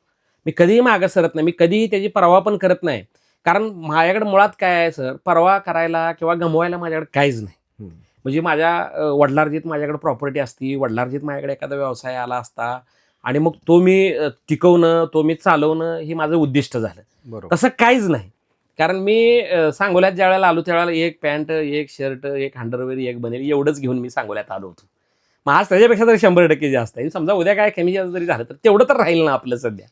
मी कधीही मागं सरत नाही. मी कधीही त्याची पर्वा पण करत नाही. कारण माझ्याकडे मुळात काय आहे सर पर्वा करायला किंवा गमवायला माझ्याकडे काहीच नाही. म्हणजे माझ्या वडिलार्जित माझ्याकडे प्रॉपर्टी असती वडिलार्जित माझ्याकडे एखादा व्यवसाय आला असता आणि मग तो मी टिकवणं तो मी चालवणं हे माझं उद्दिष्ट झालं. तसं काहीच नाही. कारण मी सांगोल्यात ज्या वेळेला आलो त्यावेळेला एक पॅन्ट एक शर्ट एक अंडरवेअर एक बनेल एवढंच घेऊन मी सांगोल्यात आलो होतो. मग आज त्याच्यापेक्षा तरी 100% जास्त आहे. समजा उद्या काय कमी जास्त जरी झालं तर तेवढं तर राहील ना आपलं सध्या.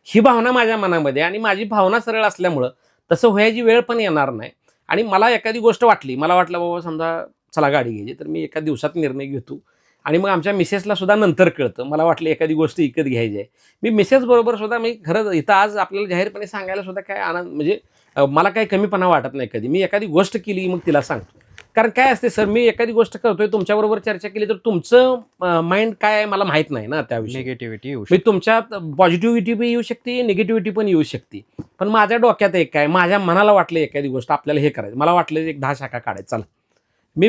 ही भावना माझ्या मनामध्ये आणि माझी भावना सरळ असल्यामुळं तसं व्हायची वेळ पण येणार नाही. आणि मला एखादी गोष्ट वाटली मला वाटलं बाबा समजा चला गाडी घ्यायची तर मी एका दिवसात निर्णय घेतो आणि मग आमच्या मिसेसला सुद्धा नंतर कळतं. मला वाटलं एखादी गोष्ट विकत घ्यायची आहे मी मिसेस बरोबर सुद्धा मी खरंच इथं आज आपल्याला जाहीरपणे सांगायला सुद्धा काय आनंद म्हणजे मला काही कमीपणा वाटत नाही. कधी मी एखादी गोष्ट केली मग तिला सांगतो. कारण काय असते सर मी एखादी गोष्ट करतोय तुमच्याबरोबर चर्चा केली तर तुमचं माइंड काय आहे मला माहित नाही ना त्याविषयी. निगेटिव्हिटी येऊ शकते तुमच्यात पॉझिटिव्हिटी पण येऊ शकते निगेटिव्हिटी पण येऊ शकते. पण माझ्या डोक्यात एक काय माझ्या मनाला वाटलं एखादी गोष्ट आपल्याला हे करायचं मला वाटलं एक 10 शाखा काढायचं चला मी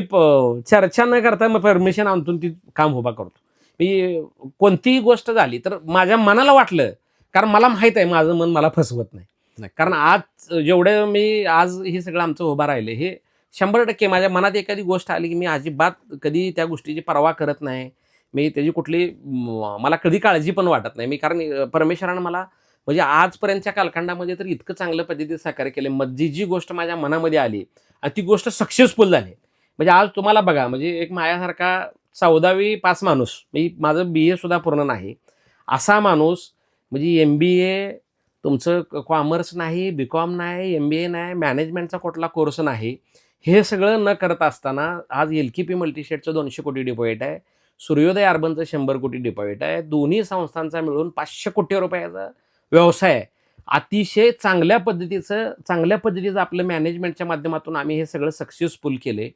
चर्चा न करता मग परमिशन आणून ती काम उभा करतो. मी कोणतीही गोष्ट झाली तर माझ्या मनाला वाटलं कारण मला माहित आहे माझं मन मला फसवत नाही. कारण आज जेवढं मी आज हे सगळं आमचं उभा राहिलं हे 100% माझ्या मनात एखादी गोष्ट आली की मी अजिबात कधी त्या गोष्टीची पर्वा करत नाही. मी त्याची कुठली मला कधी काळजी पण वाटत नाही. मी कारण परमेश्वरानं मला म्हणजे आजपर्यंतच्या कालखंडामध्ये तर इतकं चांगलं पद्धतीने सहकार्य केलं. मग जी गोष्ट माझ्या मनामध्ये आली आणि ती गोष्ट सक्सेसफुल झाली. म्हणजे आज तुम्हाला बघा म्हणजे एक माझ्यासारखा 14वी पास माणूस म्हणजे माझं BA सुद्धा पूर्ण नाही असा माणूस म्हणजे MBA तुमचं कॉमर्स नाही BCom नाही MBA नाही मॅनेजमेंटचा कुठला कोर्स नाही हे सगळं न करत असताना आज LKP मल्टीस्टेटचं 200 कोटी डिपॉझिट आहे. सूर्योदय अर्बनचं 100 कोटी डिपॉझिट आहे. दोन्ही संस्थांचा मिळून 500 कोटी रुपयाचा व्यवसाय आहे. अतिशय चांगल्या पद्धतीचं आपलं मॅनेजमेंटच्या माध्यमातून आम्ही हे सगळं सक्सेसफुल केले.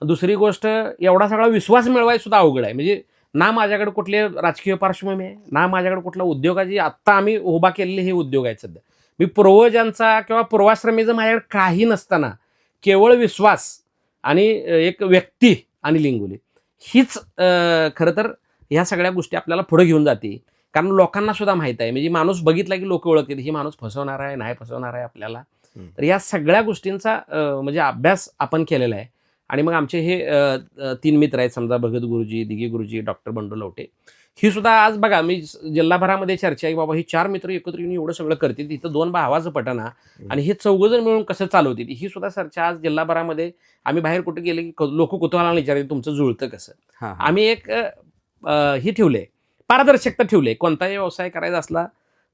दुसरी गोष्ट एवढा सगळा विश्वास मिळवायला सुद्धा अवघड आहे. म्हणजे ना माझ्याकडे कुठले राजकीय पार्श्वभूमी आहे, ना माझ्याकडे कुठला उद्योगाची आत्ता आम्ही उभा केलेले हे उद्योग आहेत सध्या. मी पूर्वजांचा किंवा पूर्वाश्रमीचं माझ्याकडे काही नसताना केवळ विश्वास आणि एक व्यक्ती आणि लिंगोली हीच खरं तर ह्या सगळ्या गोष्टी आपल्याला पुढे घेऊन जाते. कारण लोकांना सुद्धा माहीत आहे, म्हणजे माणूस बघितला की लोक ओळखतील ही माणूस फसवणार आहे, नाही फसवणार आहे आपल्याला. तर या सगळ्या गोष्टींचा म्हणजे अभ्यास आपण केलेला आहे. आणि मग आमचे हे 3 मित्र आहेत, समजा भगत गुरुजी, दिघे गुरुजी, डॉक्टर बंडू लवटे. ही सुद्धा आज बघा मी जिल्हाभरामध्ये चर्चा आहे, बाबा ही 4 मित्र एकत्र येऊन एवढं सगळं करतील, तिथं 2 भावाचं पटना आणि हे 4 जण मिळून कसं चालवतील, ही सुद्धा चर्चा आज जिल्हाभरामध्ये. आम्ही बाहेर कुठे गेले की लोक कुतूहलाने विचारतील तुमचं जुळतं कसं. आम्ही एक ही ठेवले, पारदर्शकता ठेवले. कोणताही व्यवसाय करायचा असला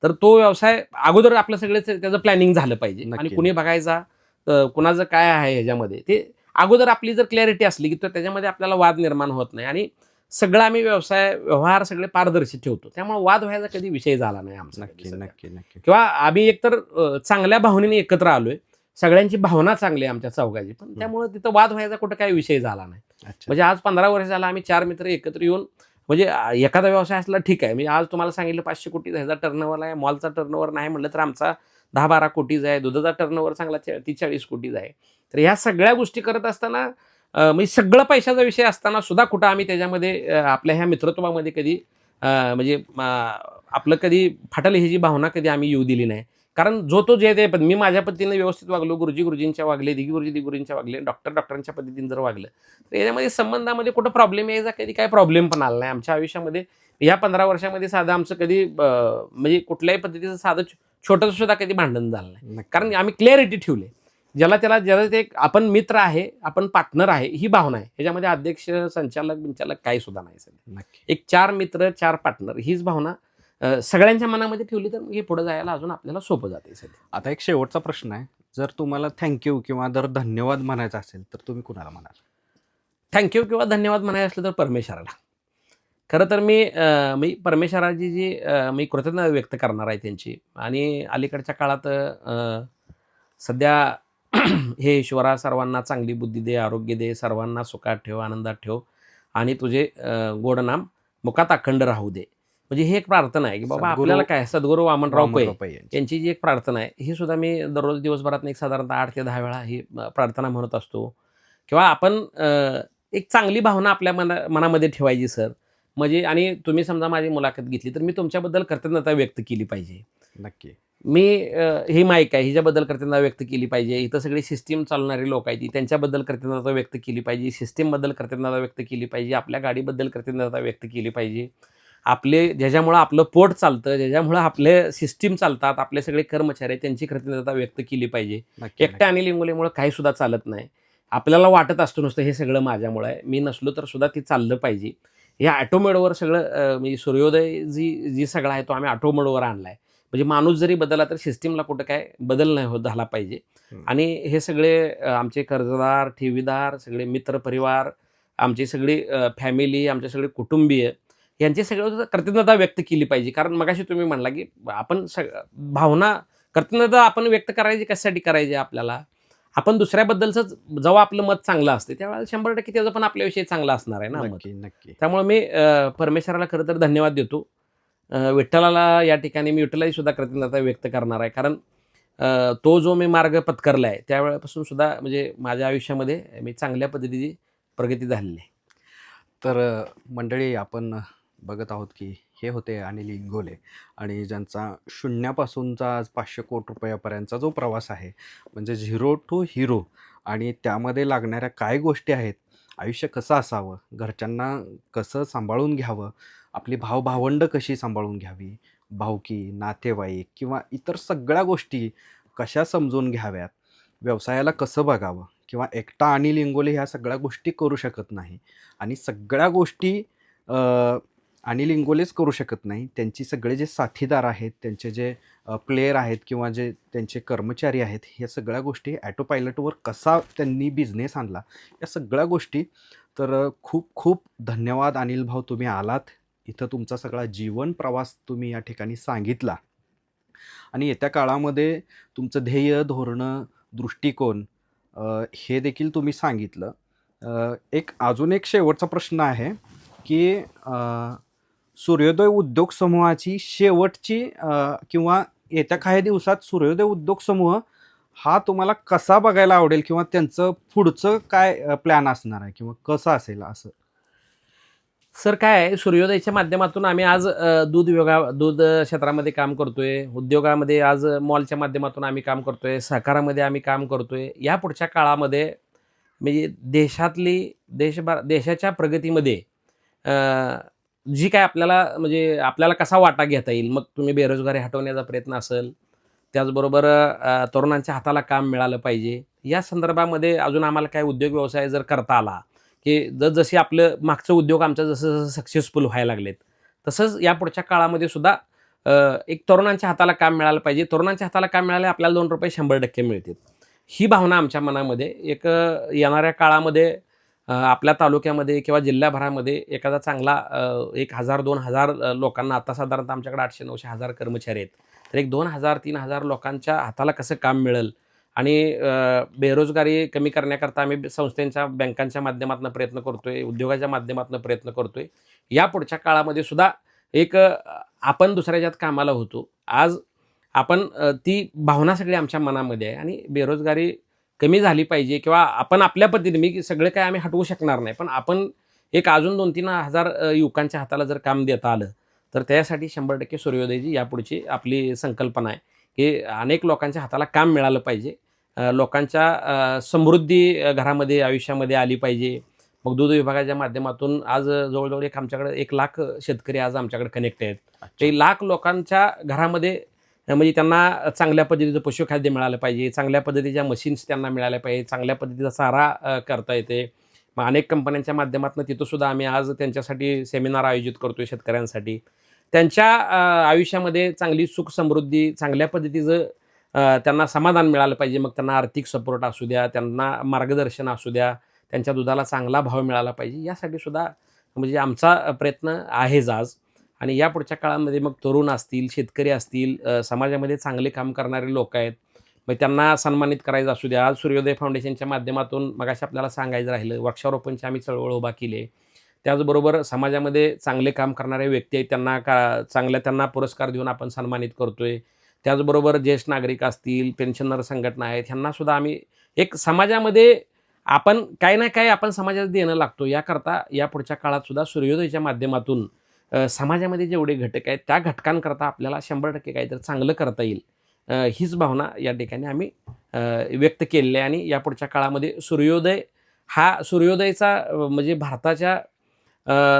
तर तो व्यवसाय अगोदर आपलं सगळं त्याचं प्लॅनिंग झालं पाहिजे आणि कुणी बघायचा कुणाचं काय आहे ह्याच्यामध्ये ते अगोदर आपली जर क्लॅरिटी असली की त्याच्यामध्ये आपल्याला वाद निर्माण होत नाही. आणि सगळं आम्ही व्यवहार सगळे पारदर्शी ठेवतो, त्यामुळे वाद व्हायचा कधी विषय झाला नाही आमचा. नक्की. किंवा आम्ही एकतर चांगल्या भावनेने एकत्र आलोय, सगळ्यांची भावना चांगली आहे आमच्या चौघाची, पण त्यामुळे तिथं वाद व्हायचा कुठं काही विषय झाला नाही. म्हणजे आज 15 वर्ष झाला आम्ही 4 मित्र एकत्र येऊन, म्हणजे एखादा व्यवसाय असला ठीक आहे, म्हणजे आज तुम्हाला सांगितलं 500 कोटी ह्याचा टर्नओव्हर आहे, मॉलचा टर्नओव्हर नाही म्हटलं तर आमचा 10-12 कोटीचा आहे, दुधाचा टर्नओव्हर चांगला 30-40 कोटीचा आहे. तर ह्या सगळ्या गोष्टी करत असताना म्हणजे सगळं पैशाचा विषय असताना सुद्धा कुठं आम्ही त्याच्यामध्ये आपल्या ह्या मित्रत्वामध्ये कधी म्हणजे आपलं कधी फाटल ही जी भावना कधी आम्ही येऊ दिली नाही. कारण जो तो जे ते मी माझ्या पद्धतीने व्यवस्थित वागलो, गुरुजींच्या वागले, दिघी गुरुजींच्या वागले, डॉक्टरांच्या पद्धतीने जर वागलं तर याच्यामध्ये संबंधामध्ये कुठं प्रॉब्लेम यायचा कधी काय प्रॉब्लेम पण आला नाही आमच्या आयुष्यामध्ये. या 15 वर्षामध्ये साधं आमचं कधी म्हणजे कुठल्याही पद्धतीचं साधं छोटंसं सुद्धा कधी भांडण झालं नाही. कारण आम्ही क्लॅरिटी ठेवले, ज्याला ते आपण मित्र आहे, आपण पार्टनर आहे, ही भावना आहे. ह्याच्यामध्ये अध्यक्ष, संचालक काही सुद्धा नाही सध्या. एक 4 मित्र 4 पार्टनर हीच भावना सगळ्यांच्या मनामध्ये ठेवली तर हे पुढे जायला अजून आपल्याला सोपं जाते सध्या. आता एक शेवटचा प्रश्न आहे, जर तुम्हाला थँक्यू किंवा जर धन्यवाद म्हणायचा असेल तर तुम्ही कुणाला म्हणाल? थँक्यू किंवा धन्यवाद म्हणायचं असलं तर परमेश्वराला. खरं तर मी परमेश्वराची जी मी कृतज्ञता व्यक्त करणार आहे त्यांची. आणि अलीकडच्या काळात सध्या हे ईश्वरा सर्वांना चांगली बुद्धी दे, आरोग्य दे, सर्वांना सुखात ठेव, आनंदात ठेव आणि तुझे गोड नाम मुखात अखंड राहू दे. म्हणजे ही एक प्रार्थना आहे की बाबा आपल्याला काय सद्गुरू वामनराव पै यांची जी एक प्रार्थना आहे ही सुद्धा मी दररोज दिवसभरात एक साधारणतः 8 ते 10 वेळा ही प्रार्थना म्हणत असतो. किंवा आपण एक चांगली भावना आपल्या मनामध्ये ठेवायची सर. म्हणजे आणि तुम्ही समजा माझी मुलाखत घेतली तर मी तुमच्याबद्दल कृतज्ञता व्यक्त केली पाहिजे. नक्की. मी ही माईक आहे हिच्याबद्दल कृतज्ञता व्यक्त केली पाहिजे. इथं सगळी सिस्टीम चालणारी लोक आहेत त्यांच्याबद्दल कृतज्ञता व्यक्त केली पाहिजे. सिस्टीमबद्दल कृतज्ञता व्यक्त केली पाहिजे. आपल्या गाडीबद्दल कृतज्ञता व्यक्त केली पाहिजे. आपले ज्याच्यामुळं आपलं पोट चालतं, ज्याच्यामुळं आपले सिस्टीम चालतात, आपले सगळे कर्मचारी आहेत त्यांची कृतज्ञता व्यक्त केली पाहिजे. एकट्या आणि लिंगोलीमुळे काही सुद्धा चालत नाही. आपल्याला वाटत असतं नुसतं हे सगळं माझ्यामुळे आहे, मी नसलो तर सुद्धा ते चाललं पाहिजे. या ऑटोमोडवर सगळं म्हणजे सूर्योदय जी सगळं आहे तो आम्ही ऑटोमोडवर आणला आहे. म्हणजे माणूस जरी बदलला तर सिस्टीमला कुठं काय बदल नाही झाला पाहिजे. आणि हे सगळे आमचे कर्जदार, ठेवीदार, सगळे मित्र परिवार, आमची सगळी फॅमिली, आमचे सगळे कुटुंबीय यांची सगळं कृतज्ञता व्यक्त केली पाहिजे. कारण मगाशी तुम्ही म्हणला की आपण भावना कृतज्ञता आपण व्यक्त करायची कशासाठी करायची आपल्याला. आपण दुसऱ्याबद्दलच जेव्हा आपलं मत चांगलं असते त्यावेळेला 100% त्याचं पण आपल्याविषयी चांगलं असणार आहे ना मत. नक्की. त्यामुळे मी परमेश्वराला खरं तर धन्यवाद देतो. विठ्ठलाला या ठिकाणी मी विठ्ठलाची सुद्धा कृतज्ञता व्यक्त करणार आहे. कारण तो जो मी मार्ग पत्करला आहे त्यावेळेपासून सुद्धा म्हणजे माझ्या आयुष्यामध्ये मी चांगल्या पद्धतीची प्रगती झालेली आहे. तर मंडळी आपण बघत आहोत की हे होते अनिल इंगोले आणि ज्यांचा शून्यापासूनचा आज 500 कोटी रुपयापर्यंतचा जो प्रवास आहे म्हणजे 0 टू हिरो. आणि त्यामध्ये लागणाऱ्या काय गोष्टी आहेत, आयुष्य कसं असावं, घरच्यांना कसं सांभाळून घ्यावं, आपली भावभावंड कशी सांभाळून घ्यावी, भावकी, नातेवाईक किंवा इतर सगळ्या गोष्टी कशा समजून घ्याव्यात, व्यवसायाला कसं बघावं किंवा एकटा अनिल इंगोले ह्या सगळ्या गोष्टी करू शकत नाही. आणि सगळ्या गोष्टी अनिल इंगोलेच करू शकत नाही. त्यांची सगळे जे साथीदार आहेत, त्यांचे जे प्लेयर आहेत किंवा जे त्यांचे कर्मचारी आहेत, ह्या सगळ्या गोष्टी ॲटो पायलटवर कसा त्यांनी बिझनेस आणला, या सगळ्या गोष्टी. तर खूप खूप धन्यवाद अनिल भाऊ, तुम्ही आलात इथं, तुमचा सगळा जीवन प्रवास तुम्ही या ठिकाणी सांगितला आणि येत्या काळामध्ये तुमचं ध्येय, धोरणं, दृष्टिकोन हे देखील तुम्ही सांगितलं. अजून एक शेवटचा प्रश्न आहे की सूर्योदय उद्योग समूहाची शेवटची किंवा येत्या काही दिवसात सूर्योदय उद्योग समूह हा तुम्हाला कसा बघायला आवडेल किंवा त्यांचं पुढचं काय प्लॅन असणार आहे किंवा कसं असेल असं? सर काय आहे, सूर्योदयच्या माध्यमातून आम्ही आज दूध क्षेत्रामध्ये काम करतोय, उद्योगामध्ये आज मॉलच्या माध्यमातून आम्ही काम करतोय, सहकारामध्ये आम्ही काम करतोय. या पुढच्या काळामध्ये म्हणजे देशाच्या प्रगतीमध्ये अ, जी काय आपल्याला कसा वाटा घेता येईल, मग तुम्ही बेरोजगारी हटवण्याचा प्रयत्न असेल, त्याचबरोबर तरुणांच्या हाताला काम मिळालं पाहिजे. या संदर्भामध्ये अजून आम्हाला काय उद्योग व्यवसाय जर करता आला, की जसजशी आपलं मागचं उद्योग आमचं जसं सक्सेसफुल व्हायला लागलेत, तसंच या पुढच्या काळामध्ये सुद्धा एक तरुणांच्या हाताला काम मिळालं पाहिजे. तरुणांच्या हाताला काम मिळाले आपल्याला ₹2 100% मिळतील. ही भावना आमच्या मनामध्ये येणाऱ्या काळामध्ये आपल्या तालुक्यामध्ये किंवा जिल्ह्याभरामध्ये एखादा चांगला 1,000-2,000 लोकांना आता साधारणतः आमच्याकडे 800-900 कर्मचारी आहेत. तर एक 2,000-3,000 लोकांच्या हाताला कसं काम मिळेल आणि बेरोजगारी कमी करण्याकरता आम्ही संस्थांच्या, बँकांच्या माध्यमातून प्रयत्न करतोय, उद्योगाच्या माध्यमातून प्रयत्न करतोय. या पुढच्या काळामध्ये सुद्धा आपण दुसऱ्याच्यात कामाला होतो. आज आपण ती भावना सगळी आमच्या मनामध्ये आहे आणि बेरोजगारी कमी झाली पाहिजे किंवा आपण आपल्या पद्धतीने सगळं काही आम्ही हटवू शकणार नाही. पण आपण एक अजून 2-3 हजार युवकांच्या हाताला जर काम देता आलं, तर त्यासाठी 100% सूर्योदयची यापुढची आपली संकल्पना आहे, की अनेक लोकांच्या हाताला काम मिळालं पाहिजे. लोकांच्या समृद्धी घरामध्ये, आयुष्यामध्ये आली पाहिजे. मग दूध विभागाच्या माध्यमातून आज जवळ-जवळ आमच्याकडे 1,00,000 शेतकरी आज आमच्याकडे कनेक्ट आहेत. ते लाख लोकांच्या घरामध्ये म्हणजे त्यांना चांगल्या पद्धतीचं पशुखाद्य मिळालं पाहिजे, चांगल्या पद्धतीच्या मशीन्स त्यांना मिळाल्या पाहिजे, चांगल्या पद्धतीचा चारा करता येते. मग अनेक कंपन्यांच्या माध्यमातून तिथंसुद्धा आम्ही आज त्यांच्यासाठी सेमिनार आयोजित करतोय शेतकऱ्यांसाठी. त्यांच्या आयुष्यामध्ये चांगली सुख समृद्धी, चांगल्या पद्धतीचं त्यांना समाधान मिळालं पाहिजे. मग त्यांना आर्थिक सपोर्ट असू द्या, त्यांना मार्गदर्शन असू द्या, त्यांच्या दुधाला चांगला भाव मिळाला पाहिजे. यासाठी सुद्धा म्हणजे आमचा प्रयत्न आहेच आज. आणि या पुढच्या काळामध्ये मग तरुण असतील, शेतकरी असतील, समाजामध्ये चांगले काम करणारे लोक आहेत. मग त्यांना सन्मानित करायचं असू द्या. आज सूर्योदय फाउंडेशनच्या माध्यमातून मगाशी आपल्याला सांगायचं राहिलं, वृक्षारोपणची आम्ही चळवळ उभा केली आहे. त्याचबरोबर समाजामध्ये चांगले काम करणारे व्यक्ती आहेत, त्यांना पुरस्कार देऊन आपण सन्मानित करतोय. त्याचबरोबर ज्येष्ठ नागरिक असतील, पेन्शनर संघटना आहेत, ह्यांनासुद्धा आम्ही एक समाजामध्ये आपण काही ना काही आपण समाजात देणं लागतो. याकरता या पुढच्या काळात सुद्धा सूर्योदयच्या माध्यमातून समाजामध्ये जेवढे घटक आहेत, त्या घटकांकरता आपल्याला 100% काहीतरी चांगलं करता येईल. हीच भावना या ठिकाणी आम्ही व्यक्त केलेली आहे आणि यापुढच्या काळामध्ये सूर्योदयचा म्हणजे भारताच्या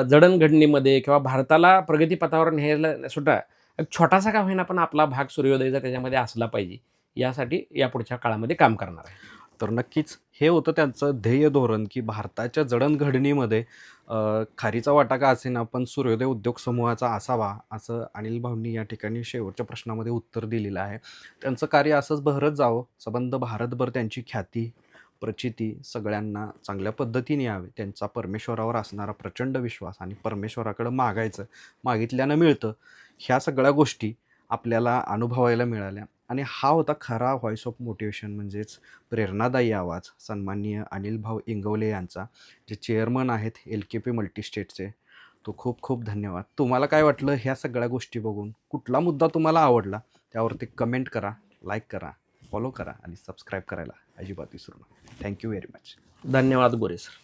जडणघडणीमध्ये किंवा भारताला प्रगतीपथावर न्यायला सुद्धा एक छोटासा का होईना पण आपला भाग सूर्योदयचा त्याच्यामध्ये असला पाहिजे. यासाठी यापुढच्या काळामध्ये काम करणार आहे. तर नक्कीच हे होतं त्यांचं ध्येय धोरण, की भारताच्या जडणघडणीमध्ये खारीचा वाटा का असेना पण सूर्योदय उद्योग समूहाचा असावा, असं अनिल भाऊंनी या ठिकाणी शेवटच्या प्रश्नामध्ये उत्तर दिलेलं आहे. त्यांचं कार्य असंच बहरत जावं, संबंध भारतभर त्यांची ख्याती, प्रचिती सगळ्यांना चांगल्या पद्धतीने यावे. त्यांचा परमेश्वरावर असणारा प्रचंड विश्वास आणि परमेश्वराकडं मागितल्यानं मिळतं, ह्या सगळ्या गोष्टी आपल्याला अनुभवायला मिळाल्या. आणि हा होता खरा व्हॉइस ऑफ मोटिवेशन, म्हणजेच प्रेरणादायी आवाज सन्माननीय अनिल भाऊ इंगवले यांचा, जे चेअरमन आहेत LKP मल्टीस्टेटचे. तो खूप खूप धन्यवाद. तुम्हाला काय वाटलं ह्या सगळ्या गोष्टी बघून? कुठला मुद्दा तुम्हाला आवडला त्यावरती कमेंट करा, लाईक करा, फॉलो करा आणि सबस्क्राईब करायला अजिबात विसरू नका. Thank you very much. धन्यवाद गोरे सर.